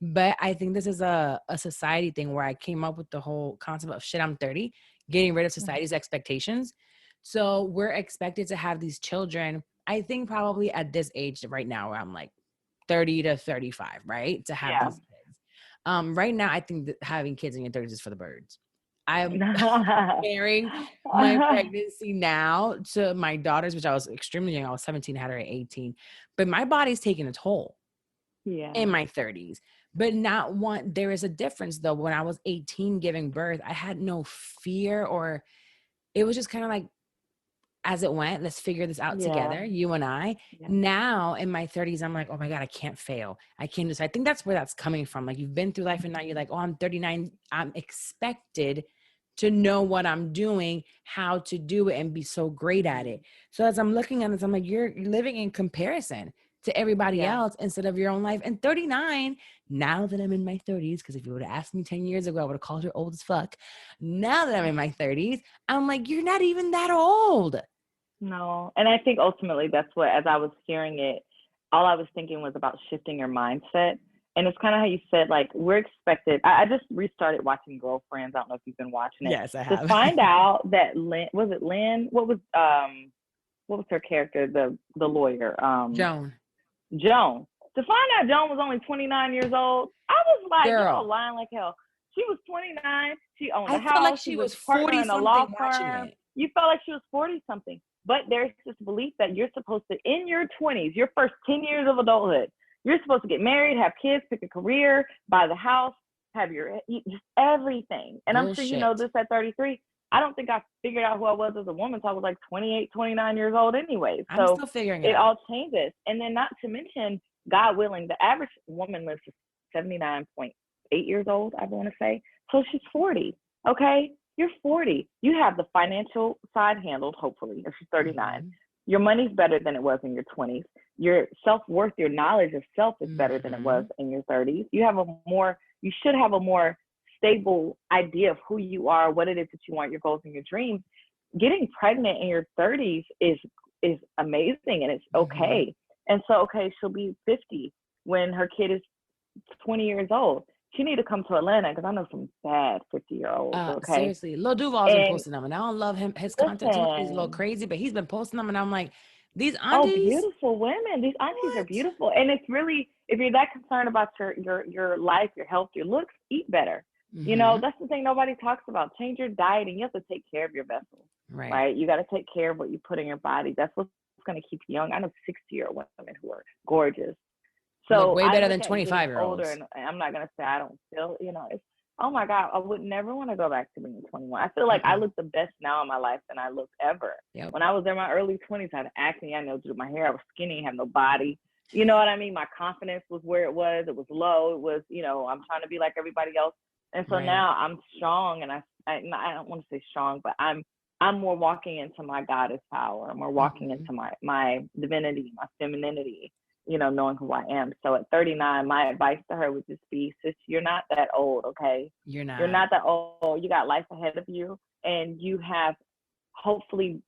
But I think this is a society thing where I came up with the whole concept of shit, I'm 30, getting rid of society's expectations. So we're expected to have these children, I think probably at this age right now where I'm like 30 to 35, right? To have these kids. Right now, I think that having kids in your 30s is for the birds. I'm comparing my pregnancy now to my daughters, which I was extremely young. I was 17, had her at 18. But my body's taking a toll in my 30s. But there is a difference, though. When I was 18 giving birth, I had no fear, or it was just kind of like, as it went, let's figure this out together, you and I. Now in my 30s, I'm like, oh my God, I can't fail. I can't just, I think that's where that's coming from. Like, you've been through life and now you're like, oh, I'm 39. I'm expected to know what I'm doing, how to do it, and be so great at it. So as I'm looking at this, I'm like, you're living in comparison to everybody else instead of your own life. And 39, now that I'm in my 30s, because if you would have asked me 10 years ago, I would have called her old as fuck. Now that I'm in my 30s, I'm like, you're not even that old. No. And I think ultimately that's what, as I was hearing it, all I was thinking was about shifting your mindset And it's kind of how you said, like, we're expected. I just restarted watching Girlfriends. I don't know if you've been watching it. Yes, I To have. find out that Lynn, was it Lynn? What was her character? The lawyer. Joan. Joan. To find out Joan was only 29 years old, I was like, y'all Girl, lying like hell. She was 29. She owned a I felt like house. She she was was a partner 40 in a law something watching firm. it. You felt like she was 40 something. But there's this belief that you're supposed to, in your 20s, your first 10 years of adulthood, you're supposed to get married, have kids, pick a career, buy the house, have your, just everything. And I'm sure you know Bullshit. this at 33. I don't think I figured out who I was as a woman until I was like 28, 29 years old anyway. I'm So still figuring it it out. all changes. And then not to mention, God willing, the average woman lives to 79.8 years old, I want to say. So she's 40. Okay. You're 40. You have the financial side handled, hopefully, if she's 39. Mm-hmm. Your money's better than it was in your 20s. Your self-worth, your knowledge of self is better than it was in your 30s. You should have a more stable idea of who you are, what it is that you want, your goals and your dreams. Getting pregnant in your 30s is amazing, and it's okay. And so, okay, she'll be 50 when her kid is 20 years old. She need to come to Atlanta because I know some bad 50-year-olds. Okay. Seriously, Lil Duval's been posting them, and I don't love his content too much. He's a little Listen, crazy, but he's been posting them, and I'm like, these oh, aunties, beautiful women. These aunties are what? beautiful. And it's really, if you're that concerned about your life, your health, your looks, eat better. You know, that's the thing nobody talks about. Change your diet, and you have to take care of your vessel. Right? You got to take care of what you put in your body. That's what's going to keep you young. I know 60-year-old women who are gorgeous. Look So way I better look than at getting 25-year-olds. older, and I'm not gonna say I don't feel, it's, oh my God, I would never want to go back to being 21. I feel like I look the best now in my life than I looked ever. Yep. When I was in my early 20s, I had acne, I know, my hair, I was skinny, had no body. You know what I mean? My confidence was where it was low. It was, I'm trying to be like everybody else. And so now I'm strong, and I don't want to say strong, but I'm more walking into my goddess power. I'm more walking into my divinity, my femininity, knowing who I am. So at 39, my advice to her would just be, sis, you're not that old, okay? You're not that old. You got life ahead of you, and you have, hopefully,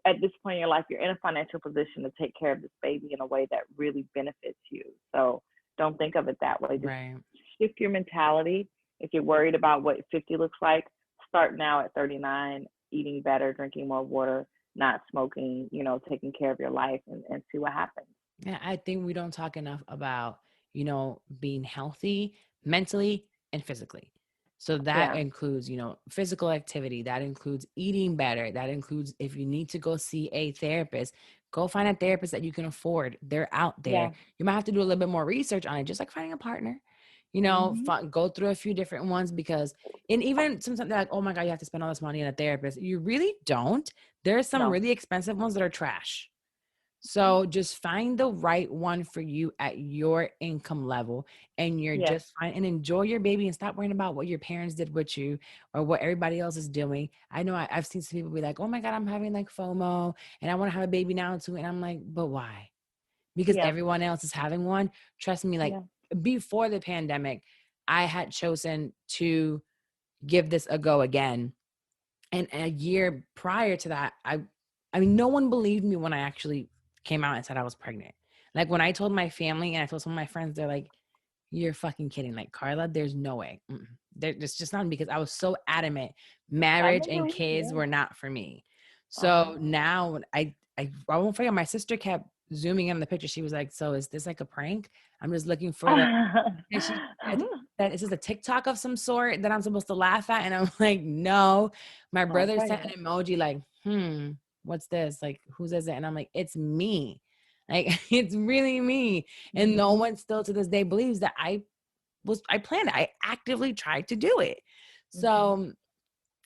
at this point in your life, you're in a financial position to take care of this baby in a way that really benefits you. So don't think of it that way. Just shift your mentality. If you're worried about what 50 looks like, start now at 39, eating better, drinking more water, not smoking, taking care of your life, and see what happens. Yeah, I think we don't talk enough about, being healthy mentally and physically. So that includes, physical activity. That includes eating better. That includes, if you need to go see a therapist, go find a therapist that you can afford. They're out there. You might have to do a little bit more research on it, just like finding a partner. Go through a few different ones, because, and even sometimes they're like, oh my God, you have to spend all this money on a therapist. You really don't. There's some really expensive ones that are trash. So just find the right one for you at your income level, and you're just fine, and enjoy your baby, and stop worrying about what your parents did with you or what everybody else is doing. I know I've seen some people be like, oh my God, I'm having like FOMO and I want to have a baby now too. And I'm like, but why? Because everyone else is having one. Trust me, like before the pandemic, I had chosen to give this a go again. And a year prior to that, I mean, no one believed me when I actually came out and said I was pregnant. Like when I told my family and I told some of my friends, they're like, you're fucking kidding. Like, Carla, there's no way. There's just not, because I was so adamant. Marriage and kids were not for me. So now I won't forget, my sister kept zooming in the picture. She was like, so is this like a prank? I'm just looking for the, and she said that is this a TikTok of some sort that I'm supposed to laugh at? And I'm like, no. My brother sent an emoji like, what's this? Like, whose is it? And I'm like, it's me. Like, it's really me. And no one still to this day believes that I planned it. I actively tried to do it. So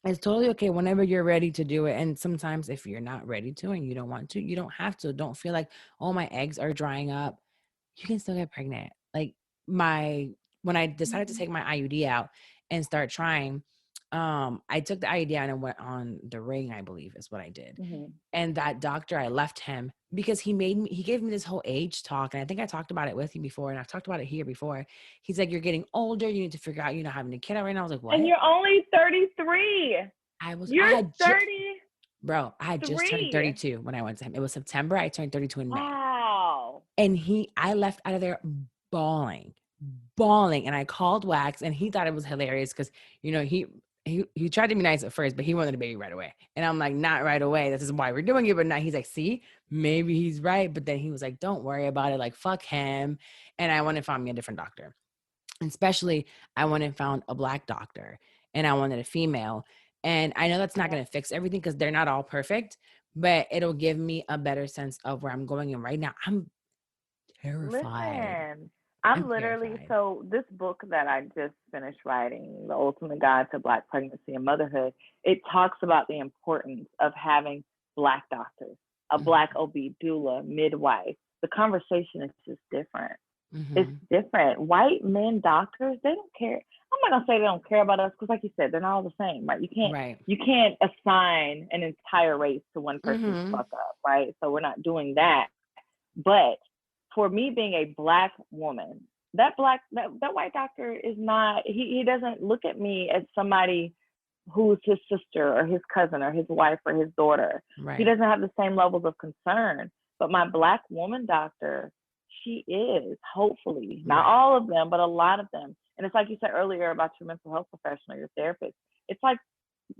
it's totally okay whenever you're ready to do it. And sometimes if you're not ready to and you don't want to, you don't have to. Don't feel like, oh, my eggs are drying up. You can still get pregnant. Like when I decided to take my IUD out and start trying, I took the IUD out and went on the ring, I believe is what I did. And that doctor, I left him because he gave me this whole age talk. And I think I talked about it with you before, and I've talked about it here before. He's like, you're getting older. You need to figure out, having a kid right now. I was like, what? And you're only 33. You're 30. Bro, I had just turned 32 when I went to him. It was September. I turned 32 in May. Wow. And I left out of there bawling bawling. And I called Wax, and he thought it was hilarious because, you know, he tried to be nice at first, but he wanted a baby right away. And I'm like, not right away. This is why we're doing it. But now he's like, see, maybe he's right. But then he was like, don't worry about it. Like, fuck him. And I went and found me a different doctor. And especially, I went and found a Black doctor, and I wanted a female. And I know that's not going to fix everything because they're not all perfect, but it'll give me a better sense of where I'm going. And right now, I'm terrified. Listen, I'm I'm literally, terrified. so this book that I just finished writing, The Ultimate Guide to Black Pregnancy and Motherhood, it talks about the importance of having Black doctors, a Black Mm-hmm. OB, doula, midwife. The conversation is just different. It's Mm-hmm. different. White men doctors, they don't care. I'm not gonna say they don't care about us because, like you said, they're not all the same, right? Right. You can't assign an entire race to one person's Mm-hmm. fuck up, right? So we're not doing that. But for me being a Black woman, that white doctor is not, he doesn't look at me as somebody who's his sister or his cousin or his wife or his daughter. He Right. doesn't have the same levels of concern. But my Black woman doctor, she is, hopefully, not Right. all of them, but a lot of them. And it's like you said earlier about your mental health professional, your therapist. It's like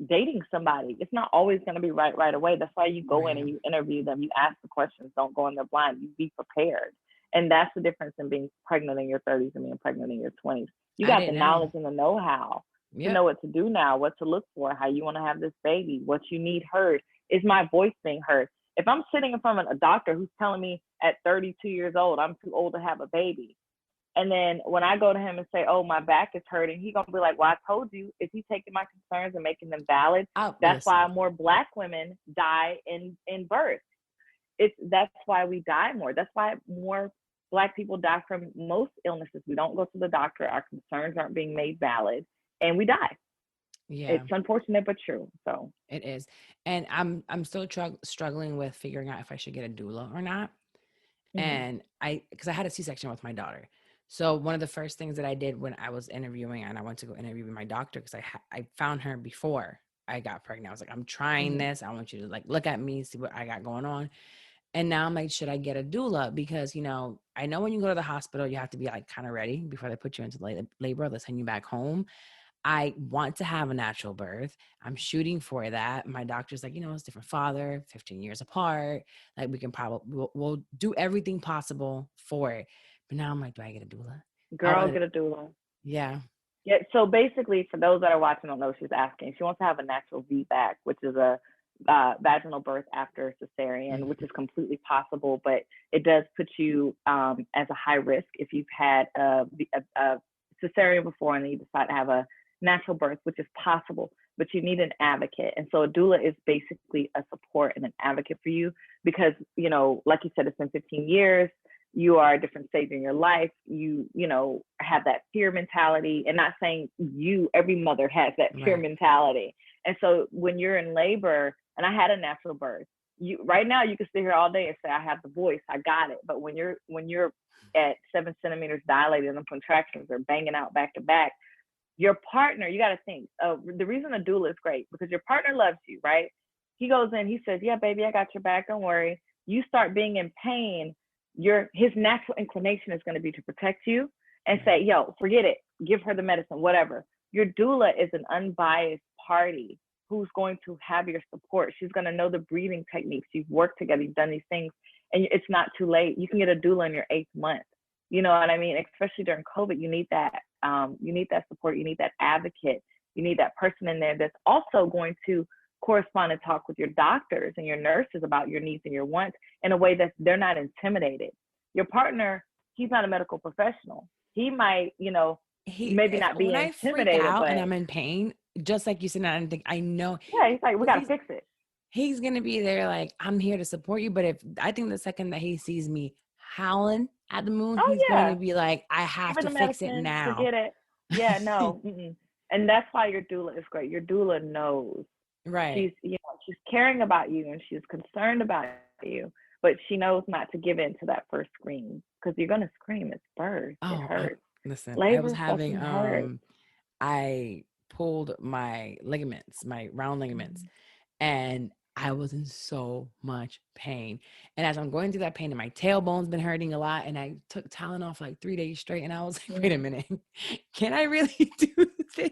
dating somebody. It's not always going to be right away. That's why you go in Right. and you interview them. You ask the questions. Don't go in there blind. You be prepared. And that's the difference in being pregnant in your 30s and being pregnant in your 20s. You I got the didn't know. knowledge and the know-how to Yep. know what to do now, what to look for, how you want to have this baby, what you need heard. Is my voice being heard? If I'm sitting in front of a doctor who's telling me at 32 years old I'm too old to have a baby, and then when I go to him and say, "Oh, my back is hurting," he's gonna be like, "Well, I told you." Is he taking my concerns and making them valid? Oh, That's why listen. more Black women die in birth. That's why we die more. That's why more Black people die from most illnesses. We don't go to the doctor. Our concerns aren't being made valid, and we die. Yeah, It's unfortunate but true. So, it is. And I'm still struggling with figuring out if I should get a doula or not. mhm. And because I had a C-section with my daughter. So one of the first things that I did when I was interviewing, and I went to go interview with my doctor, because I found her before I got pregnant. I was like, I'm trying Mhm. this. I want you to like look at me, see what I got going on. And now I'm like, should I get a doula? Because, you know, I know when you go to the hospital, you have to be like kind of ready before they put you into labor. They send you back home. I want to have a natural birth. I'm shooting for that. My doctor's like, you know, it's different father, 15 years apart. Like we can probably, we'll do everything possible for it. But now I'm like, do I get a doula? I Girl, wanted, get a doula. yeah. Yeah, so basically, for those that are watching, don't know, she's asking. She wants to have a natural VBAC, which is a vaginal birth after cesarean, which Mhm. is completely possible, but it does put you as a high risk if you've had a cesarean before and then you decide to have a natural birth, which is possible, but you need an advocate. And so a doula is basically a support and an advocate for you because, you know, like you said, it's been 15 years, you are a different stage in your life, you know, have that fear mentality, and not saying you, every mother has that fear Right. mentality. And so when you're in labor, and I had a natural birth, you right now you can sit here all day and say I have the voice, I got it, but when you're at 7 centimeters dilated and the contractions are banging out back to back, your partner, you got to think, the reason a doula is great because your partner loves you, right? He goes in, he says, yeah, baby, I got your back, don't worry. You start being in pain, his natural inclination is going to be to protect you and Right. say, yo, forget it, give her the medicine, whatever. Your doula is an unbiased party who's going to have your support. She's going to know the breathing techniques. You've worked together, you've done these things, and it's not too late. You can get a doula in your 8th month. You know what I mean? Especially during COVID, you need that. You need that support. You need that advocate. You need that person in there that's also going to correspond and talk with your doctors and your nurses about your needs and your wants in a way that they're not intimidated. Your partner, he's not a medical professional. He might, you know, maybe not be When I freak intimidated, out and but I'm in pain, just like you said, I think I know yeah, he's like, we got to he's fix it. he's gonna be there like I'm here to support you. But if I think the second that he sees me howling at the moon, Oh he's going to yeah, be like, I give have her to the fix it medicine, now. forget it. Yeah, no. Mm-mm. And that's why your doula is great. Your doula knows. Right. She's caring about you and she's concerned about you, but she knows not to give in to that first scream because you're gonna scream. It's birth. It Oh, hurts. listen, I was Labor having fucking hurts. I pulled my ligaments, my round ligaments, Mhm. and I was in so much pain. And as I'm going through that pain, and my tailbone's been hurting a lot, and I took Tylenol for like 3 days straight, and I was like, wait a minute, can I really do this?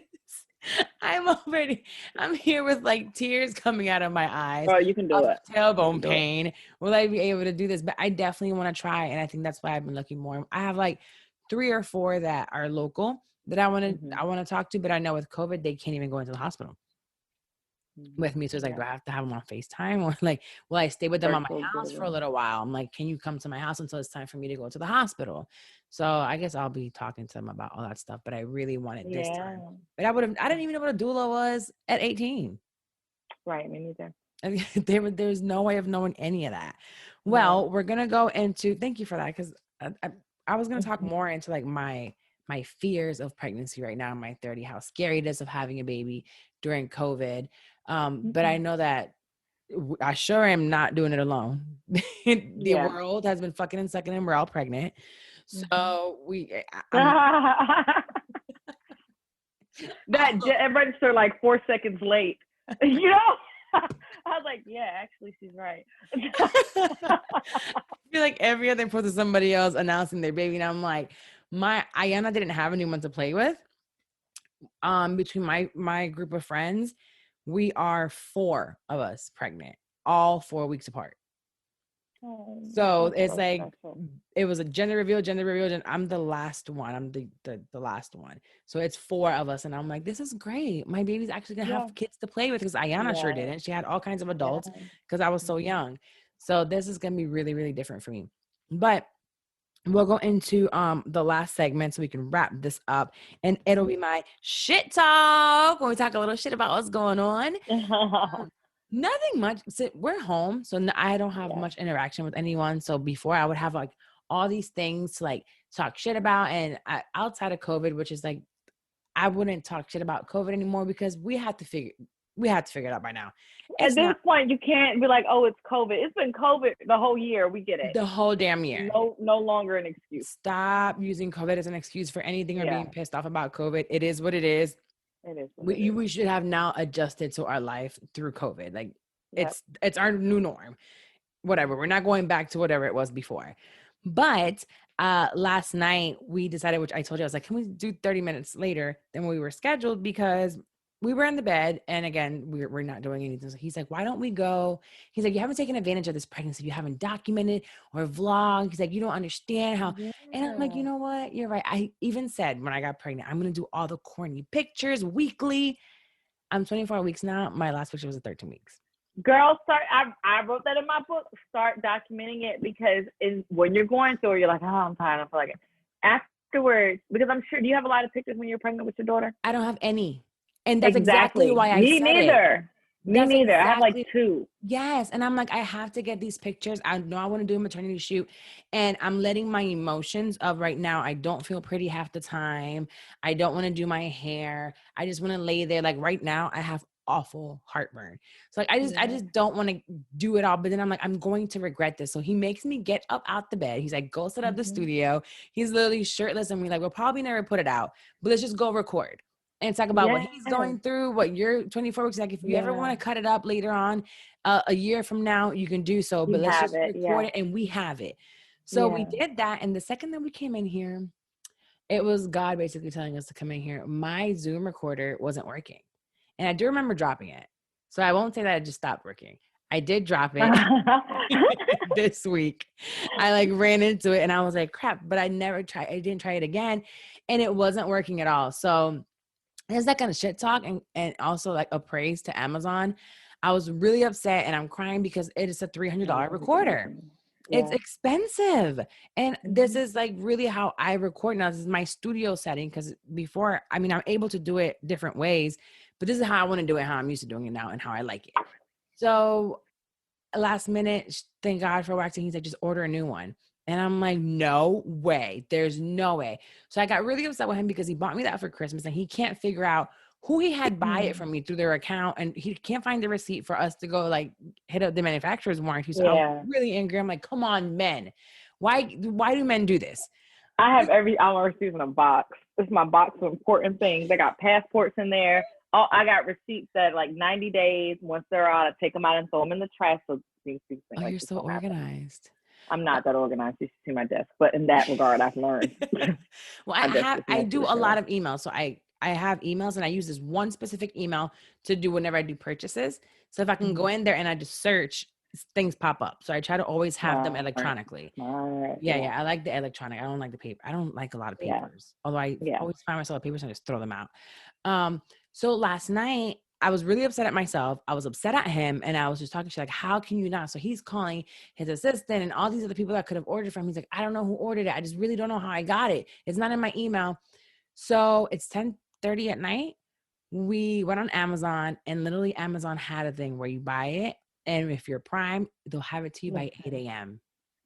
I'm here with like tears coming out of my eyes Oh, you can do of it. tailbone pain. Will I be able to do this? But I definitely want to try. And I think that's why I've been looking more. I have like 3 or 4 that are local that I want to talk to, but I know with COVID, they can't even go into the hospital with me. So it's like, do I have to have them on FaceTime, or like, will I stay with them on my house for a little while? I'm like, can you come to my house until it's time for me to go to the hospital? So I guess I'll be talking to them about all that stuff, but I really wanted this time. But I didn't even know what a doula was at 18. Right, me neither. There's no way of knowing any of that. Well, we're going to go into, thank you for that. Cause I was going to talk more into like my fears of pregnancy right now in my 30, how scary it is of having a baby during COVID. But I know that I sure am not doing it alone. The world has been fucking and sucking and we're all pregnant. So that registered like 4 seconds late. You know? I was like, yeah, actually she's right. I feel like every other post is somebody else announcing their baby. And I'm like, Ayana didn't have anyone to play with. Between my group of friends, we are 4 of us pregnant, all 4 weeks apart. So it's like it was a gender reveal, and I'm the last one. I'm the last one. So it's 4 of us, and I'm like, this is great. My baby's actually gonna have kids to play with, because Ayana sure didn't. She had all kinds of adults because I was so young. So this is gonna be really, really different for me. But we'll go into the last segment so we can wrap this up, and it'll be my shit talk when we talk a little shit about what's going on. Nothing much. We're home, so I don't have much interaction with anyone. So before, I would have like all these things to like talk shit about, and outside of COVID, which is like, I wouldn't talk shit about COVID anymore, because we had to figure it out by now. At this point, you can't be like, oh, it's COVID. It's been COVID the whole year. We get it. The whole damn year. No longer an excuse. Stop using COVID as an excuse for anything or being pissed off about COVID. It is what it is. We should have now adjusted to our life through COVID. Like it's our new norm. Whatever. We're not going back to whatever it was before. But last night we decided, which I told you, I was like, can we do 30 minutes later than we were scheduled, because we were in the bed, and again, we're not doing anything. So he's like, why don't we go? He's like, you haven't taken advantage of this pregnancy. You haven't documented or vlogged. He's like, you don't understand how. And I'm like, you know what? You're right. I even said when I got pregnant, I'm going to do all the corny pictures weekly. I'm 24 weeks now. My last picture was at 13 weeks. Girl, I wrote that in my book. Start documenting it, because when you're going through it, you're like, oh, I'm tired. I feel like it. Afterwards, because I'm sure, do you have a lot of pictures when you're pregnant with your daughter? I don't have any. And that's exactly why I said it. Me neither. I have like 2. Yes. And I'm like, I have to get these pictures. I know I want to do a maternity shoot, and I'm letting my emotions of right now. I don't feel pretty half the time. I don't want to do my hair. I just want to lay there. Like right now I have awful heartburn. So like, I just don't want to do it all. But then I'm like, I'm going to regret this. So he makes me get up out the bed. He's like, go set up the studio. He's literally shirtless, and we're like, we'll probably never put it out, but let's just go record and talk about what he's going through, what your 24 weeks like. If you ever want to cut it up later on, a year from now, you can do so. But let's just record it, and we have it. So we did that. And the second that we came in here, it was God basically telling us to come in here. My Zoom recorder wasn't working. And I do remember dropping it. So I won't say that it just stopped working. I did drop it this week. I like ran into it, and I was like, crap, but I didn't try it again. And it wasn't working at all. So there's that kind of shit talk, and also like a praise to Amazon. I was really upset, and I'm crying because it is a $300 recorder. It's expensive. And this is like really how I record now. This is my studio setting, because before, I mean, I'm able to do it different ways, but this is how I want to do it, how I'm used to doing it now, and how I like it. So last minute, thank God for waxing. He's like, just order a new one. And I'm like, no way. There's no way. So I got really upset with him, because he bought me that for Christmas, and he can't figure out who he had buy it from me through their account. And he can't find the receipt for us to go like hit up the manufacturer's warranty. So I'm really angry. I'm like, come on, men. Why do men do this? I have I'm receiving a box. It's my box of important things. They got passports in there, Oh, I got receipts that like 90 days. Once they're out, I take them out and throw them in the trash. So things Oh, like you're this so don't happen. organized. I'm not that organized. You should see my desk, but in that regard, I've learned. Well, My desk is I messy do as a lot hell. of emails. So I have emails and I use this one specific email to do whenever I do purchases. So if I can go in there and I just search, things pop up. So I try to always have them Smart, electronically. smart. Yeah, I like the electronic. I don't like the paper. I don't like a lot of Yeah, papers. Although I yeah. always find myself with papers and I just throw them out. So last night I was really upset at myself. I was upset at him and I was just talking to like, how can you not? So he's calling his assistant and all these other people that could have ordered from. He's like, I don't know who ordered it. I just really don't know how I got it. It's not in my email. So it's 10:30 at night. We went on Amazon and literally Amazon had a thing where you buy it. And if you're Prime, they'll have it to you by 8 a.m.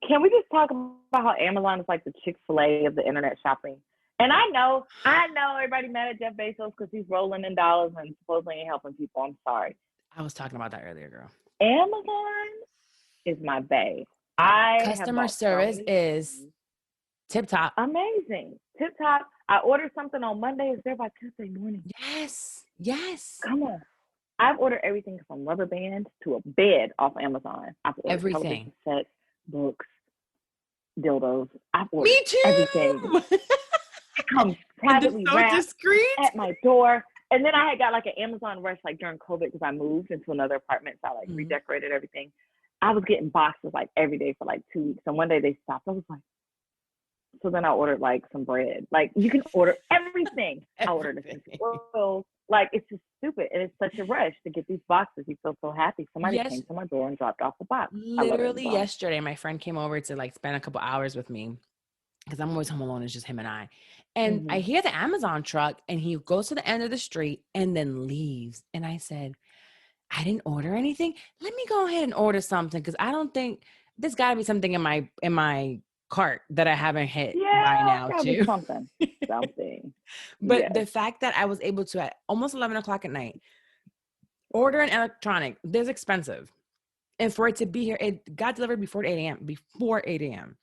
Can we just talk about how Amazon is like the Chick-fil-A of the internet shopping? And I know everybody mad at Jeff Bezos because he's rolling in dollars and supposedly ain't helping people. I'm sorry. I was talking about that earlier, girl. Amazon is my bae. I have Customer bought so service many is things. tip top. Amazing. Tip top. I ordered something on Monday. It's there by Tuesday morning. Yes. Come on. I've ordered everything from rubber bands to a bed off Amazon. I've ordered Everything. television sets, books, dildos. I've ordered Me too. everything. It comes And they're privately so wrapped discreet. at my door. And then I had got like an Amazon rush like during COVID because I moved into another apartment. So I like redecorated everything. I was getting boxes like every day for like 2 weeks. And one day they stopped. I was like, so then I ordered like some bread. Like you can order everything. I ordered essential oils. Like it's just stupid. And it's such a rush to get these boxes. You feel so happy. Somebody came to my door and dropped off a box. Literally yesterday, my friend came over to like spend a couple hours with me because I'm always home alone. It's just him and I. And I hear the Amazon truck and he goes to the end of the street and then leaves. And I said, I didn't order anything. Let me go ahead and order something because I don't think there's got to be something in my cart that I haven't hit by now too. Something. But the fact that I was able to at almost 11 o'clock at night order an electronic, this expensive, and for it to be here, it got delivered before 8 a.m.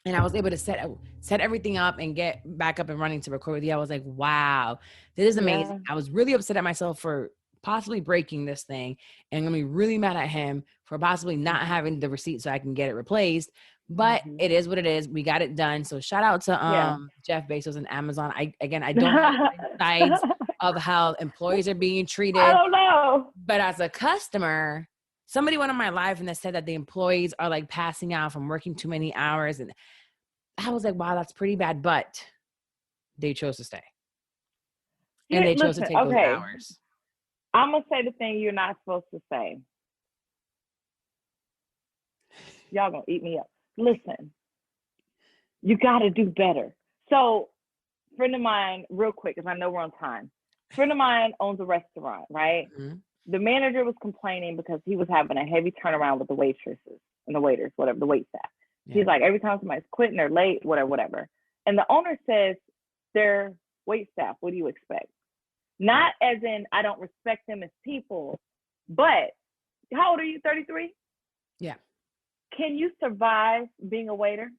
And I was able to set everything up and get back up and running to record with you. I was like, wow, this is amazing. I was really upset at myself for possibly breaking this thing. And I'm going to be really mad at him for possibly not having the receipt so I can get it replaced. But it is what it is. We got it done. So shout out to Jeff Bezos and Amazon. I don't know sides of how employees are being treated. I don't know. But as a customer, somebody went on my live and they said that the employees are like passing out from working too many hours. And I was like, wow, that's pretty bad. But they chose to stay. And they chose to take those hours. I'm going to say the thing you're not supposed to say. Y'all going to eat me up. Listen, you got to do better. So, friend of mine, real quick, because I know we're on time. Friend of mine owns a restaurant, right? The manager was complaining because he was having a heavy turnaround with the waitresses and the waiters, whatever, the wait staff. He's like, every time somebody's quitting, they're late, whatever. And the owner says, they're wait staff. What do you expect? Not as in, I don't respect them as people, but how old are you, 33? Yeah. Can you survive being a waiter?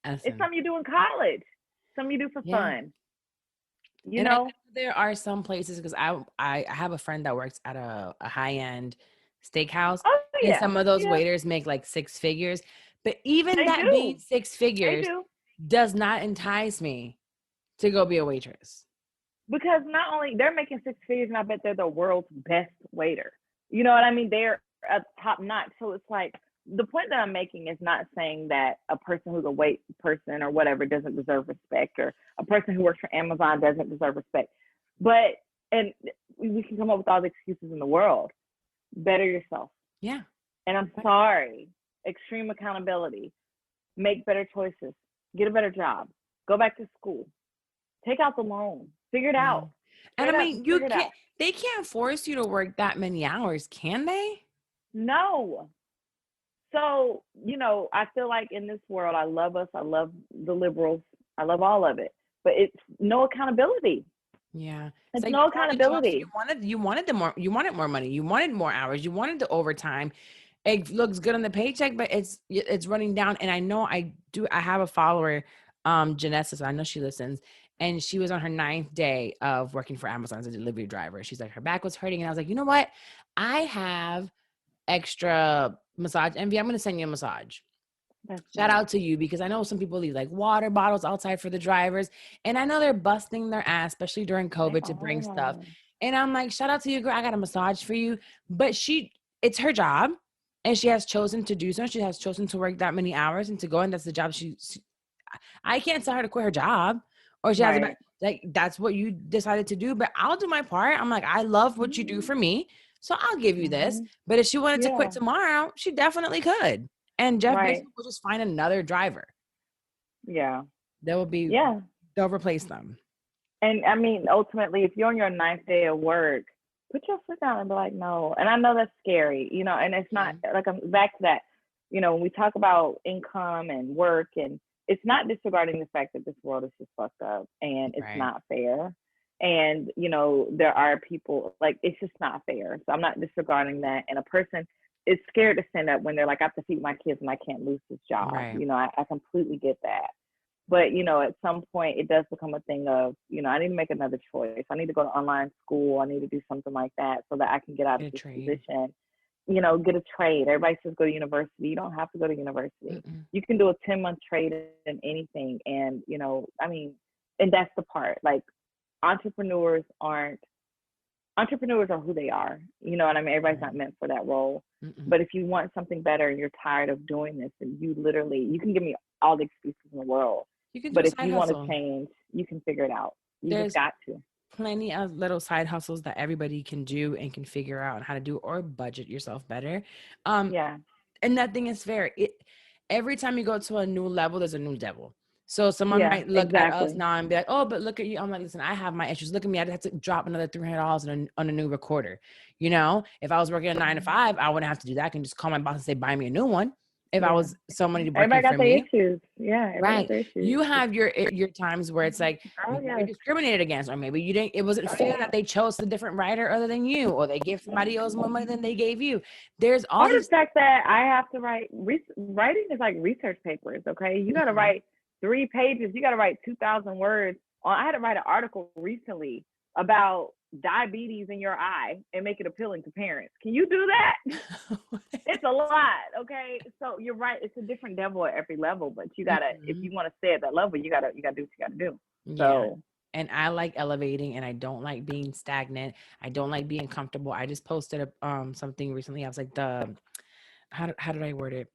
It's something you do in college. Something you do for fun. You know? There are some places, because I have a friend that works at a high-end steakhouse. And some of those waiters make like 6 figures. But even being 6 figures does not entice me to go be a waitress. Because not only they're making 6 figures, and I bet they're the world's best waiter. You know what I mean? They're top notch. So it's like, the point that I'm making is not saying that a person who's a wait person or whatever doesn't deserve respect, or a person who works for Amazon doesn't deserve respect. But, and we can come up with all the excuses in the world. Better yourself. Yeah. And I'm sorry. Extreme accountability. Make better choices. Get a better job. Go back to school. Take out the loan. Figure it out. And I mean, they can't force you to work that many hours, can they? No. So, you know, I feel like in this world, I love us. I love the liberals. I love all of it. But it's no accountability. Yeah. It's like no accountability. You wanted more money. You wanted more hours. You wanted the overtime. It looks good on the paycheck, but it's running down. And I know I have a follower, Janessa, so I know she listens. and she was on her 9th day of working for Amazon as a delivery driver. She's like, her back was hurting. And I was like, you know what? I have extra massage envy. I'm going to send you a massage. That's Shout nice. out to you, because I know some people leave like water bottles outside for the drivers. And I know they're busting their ass, especially during They COVID, to bring stuff. are. And I'm like, shout out to you, girl. I got a massage for you. But it's her job. And she has chosen to do so. She has chosen to work that many hours and to go. And that's the job I can't tell her to quit her job, or she has Right. like, that's what you decided to do, but I'll do my part. I'm like, I love what you do for me, so I'll give you this. But if she wanted to quit Yeah. tomorrow, she definitely could. And Jeff Right. Bezos will just find another driver. Yeah. They'll replace them. And I mean, ultimately, if you're on your 9th day of work, put your foot down and be like, no. And I know that's scary, and it's not like, I'm back to that, when we talk about income and work, and it's not disregarding the fact that this world is just fucked up and it's not fair. And, there are people like, it's just not fair. So I'm not disregarding that. And a person is scared to stand up when they're like, I have to feed my kids and I can't lose this job. Right. I completely get that. But, at some point it does become a thing of, I need to make another choice. I need to go to online school. I need to do something like that so that I can get out of this position, get a trade. Everybody says go to university. You don't have to go to university. You can do a 10-month trade in anything. And, and that's the part. Like, entrepreneurs are who they are. You know what I mean? Everybody's not meant for that role. But if you want something better and you're tired of doing this, and you can give me all the excuses in the world. But if you want to change, you can figure it out. Just got to. Plenty of little side hustles that everybody can do and can figure out how to do, or budget yourself better. And nothing is fair. Every time you go to a new level, there's a new devil. So someone might look at us now and be like, oh, but look at you. I'm like, listen, I have my issues. Look at me. I just have to drop another $300 on a new recorder. If I was working a 9 to 5, I wouldn't have to do that. I can just call my boss and say, buy me a new one. If I was somebody working everybody got for their me. issues. Yeah. Right. Got their issues. You have your times where it's like, you're discriminated against, or maybe it wasn't fair that they chose a different writer other than you, or they gave somebody else more money than they gave you. There's all the fact that I have to write. Writing is like research papers. Okay. You got to write 3 pages. You got to write 2,000 words. I had to write an article recently about diabetes in your eye and make it appealing to parents. Can you do that? It's a lot. Okay. So you're right. It's a different devil at every level, but you gotta, if you want to stay at that level, you gotta do what you gotta do. So. And I like elevating, and I don't like being stagnant. I don't like being comfortable. I just posted something recently. I was like, how did I word it?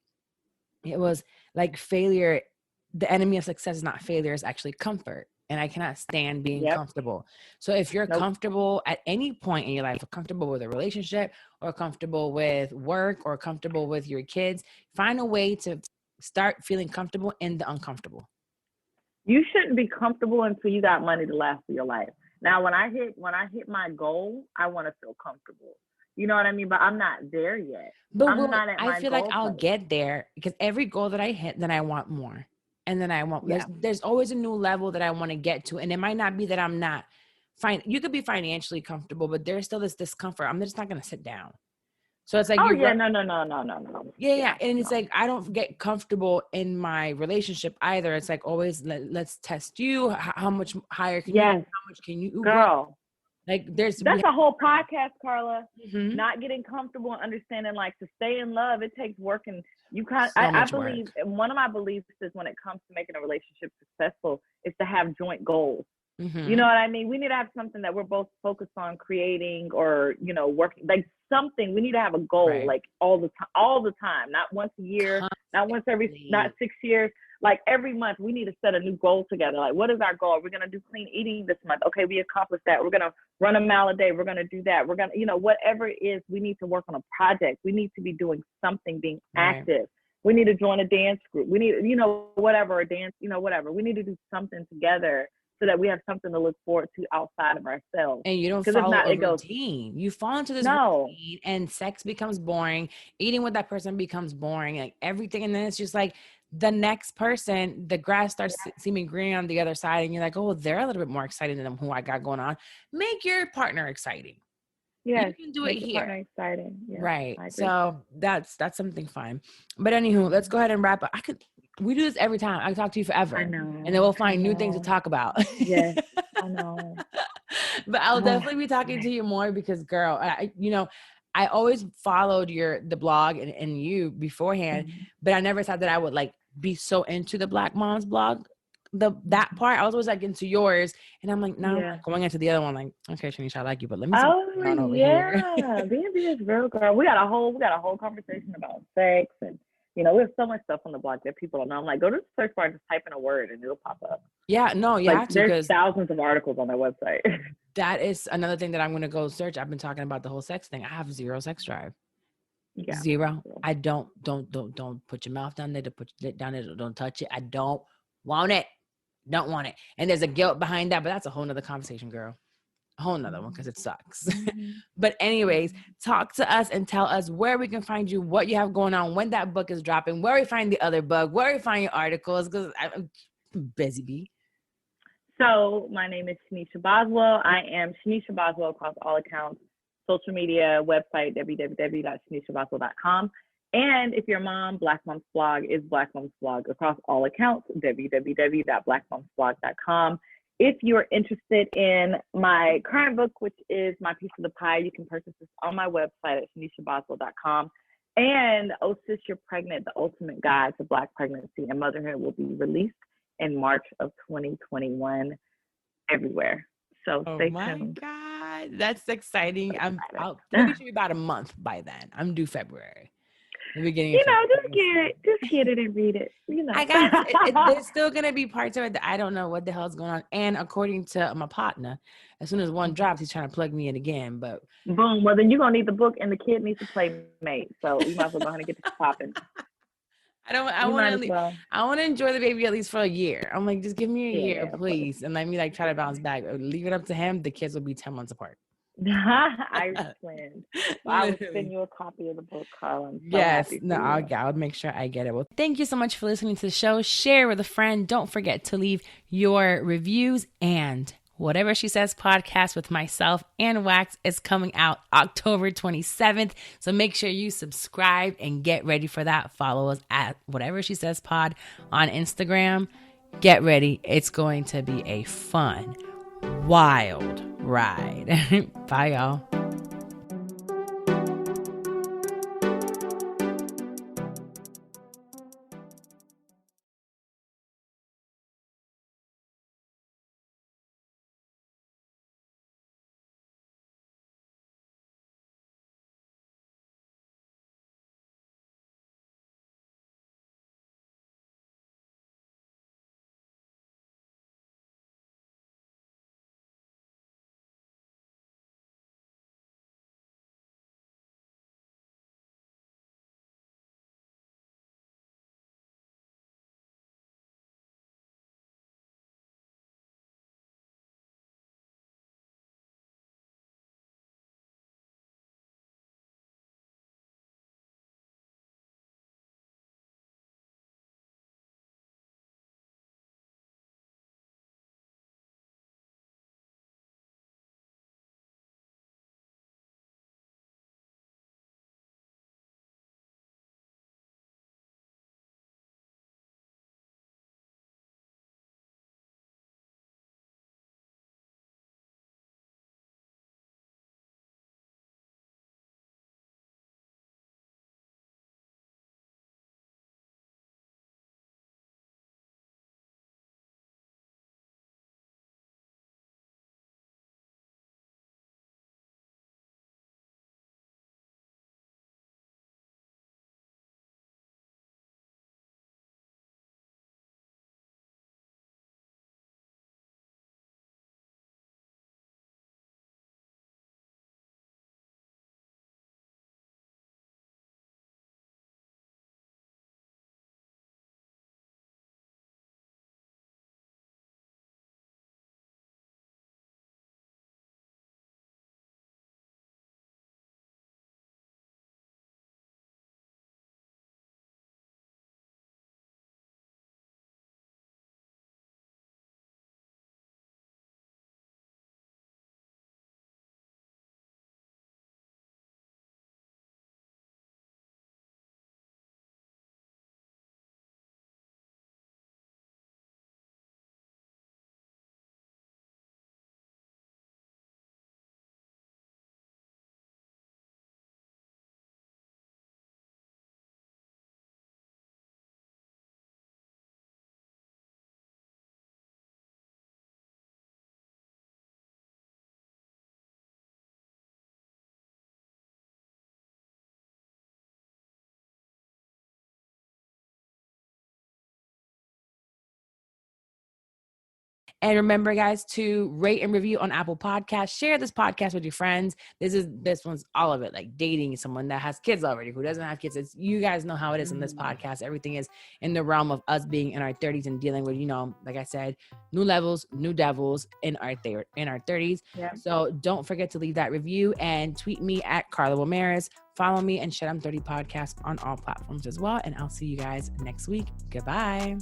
It was like, failure, the enemy of success is not failure, it's actually comfort. And I cannot stand being comfortable. So if you're comfortable at any point in your life, or comfortable with a relationship, or comfortable with work, or comfortable with your kids, find a way to start feeling comfortable in the uncomfortable. You shouldn't be comfortable until you got money to last for your life. Now, when I hit my goal, I want to feel comfortable. You know what I mean? But I'm not there yet. But I feel like I'll get there, because every goal that I hit, then I want more. And then I want, there's always a new level that I want to get to. And it might not be that I'm not fine. You could be financially comfortable, but there's still this discomfort. I'm just not going to sit down. So it's like, no. Yeah. And it's like, I don't get comfortable in my relationship either. It's like, always let's test you. How much higher can you, how much can you, girl? Like, that's a whole podcast, Carla. Not getting comfortable and understanding, like, to stay in love, it takes work. And I believe, one of my beliefs is, when it comes to making a relationship successful, is to have joint goals. You know what I mean? We need to have something that we're both focused on creating, or, working, like something. We need to have a goal, like all the time, not once a year, not 6 years. Like, every month we need to set a new goal together. Like, what is our goal? We're going to do clean eating this month. Okay, we accomplished that. We're going to run a mile a day. We're going to do that. We're going to, whatever it is, we need to work on a project. We need to be doing something, being active. We need to join a dance group. We need, whatever, a dance, whatever. We need to do something together, so that we have something to look forward to outside of ourselves. And you don't follow a routine. You fall into this routine, and sex becomes boring. Eating with that person becomes boring, like everything. And then it's just like, the next person, the grass starts seeming green on the other side. And you're like, oh, they're a little bit more exciting than who I got going on. Make your partner exciting. Yes, You can do it make your here. partner excited. Yeah, Right. I agree. So that's something fun. But anywho, let's go ahead and wrap up. We do this every time. I talk to you forever. I And then know. we'll I find new things to know. talk about. Yes, I know. But I'll Oh, definitely be talking to you more because girl, I always followed the blog and you beforehand, mhm, but I never thought that I would like be so into the Black Moms blog. That mhm. part, I was always like into yours. And I'm like, now I'm Yeah. like going into the other one, like, okay, Shanisha, I like you, but let me see what's Oh going on over here. yeah, B&B is real, girl. We got a whole conversation about sex, and we have so much stuff on the blog that people don't know. I'm like, go to the search bar and just type in a word, and it'll pop up. Yeah, no, you Like, have to, there's because thousands of articles on their website. that is another thing that I'm gonna go search. I've been talking about the whole sex thing. I have zero sex drive. Yeah. Zero. I don't put your mouth down there, to put it down there, don't touch it. I don't want it. Don't want it. And there's a guilt behind that, but that's a whole nother conversation, girl. A whole nother one, because it sucks. Mm-hmm. But anyways, talk to us and tell us where we can find you, what you have going on, when that book is dropping, where we find the other book, where we find your articles, because I'm busy bee. So my name is Shanica Boswell. I am Shanica Boswell across all accounts, social media, website, www.shanicaboswell.com. And if you're a mom, Black Mom's blog is Black Mom's blog across all accounts, www.blackmomsblog.com. If you're interested in my current book, which is My Piece of the Pie, you can purchase this on my website at shanicaboswell.com. And Oh Sis, You're Pregnant, The Ultimate Guide to Black Pregnancy and Motherhood will be released in March of 2021 everywhere. So Oh stay my tuned. God. That's exciting. So The baby should be about a month by then. I'm due February. The beginning of just February. get it. Just get it and read it. I got there's still gonna be parts of it that I don't know what the hell's going on. And according to my partner, as soon as one drops, he's trying to plug me in again. But Boom. Well, then you're going to need the book and the kid needs a playmate. So you might as well go ahead and get this popping. I You want might as to well. I want to enjoy the baby at least for a year. I'm like, just give me a year, Yeah, please, and let me like try to bounce back. Leave it up to him. The kids will be 10 months apart. Irish twins. So I will send Literally. you a copy of the book, Carl. I'm so Yes. happy No, for you. I'll make sure I get it. Well, thank you so much for listening to the show. Share with a friend. Don't forget to leave your reviews. And Whatever She Says podcast with myself and Wax is coming out October 27th. So make sure you subscribe and get ready for that. Follow us at Whatever She Says pod on Instagram. Get ready. It's going to be a fun, wild ride. Bye, y'all. And remember, guys, to rate and review on Apple Podcasts. Share this podcast with your friends. This one's all of it, like dating someone that has kids already, who doesn't have kids. It's, you guys know how it is in this podcast. Everything is in the realm of us being in our 30s and dealing with, you know, like I said, new levels, new devils in our 30s. Yeah. So don't forget to leave that review and tweet me at Carla Ramirez. Follow me and Shit I'm 30 podcast on all platforms as well. And I'll see you guys next week. Goodbye.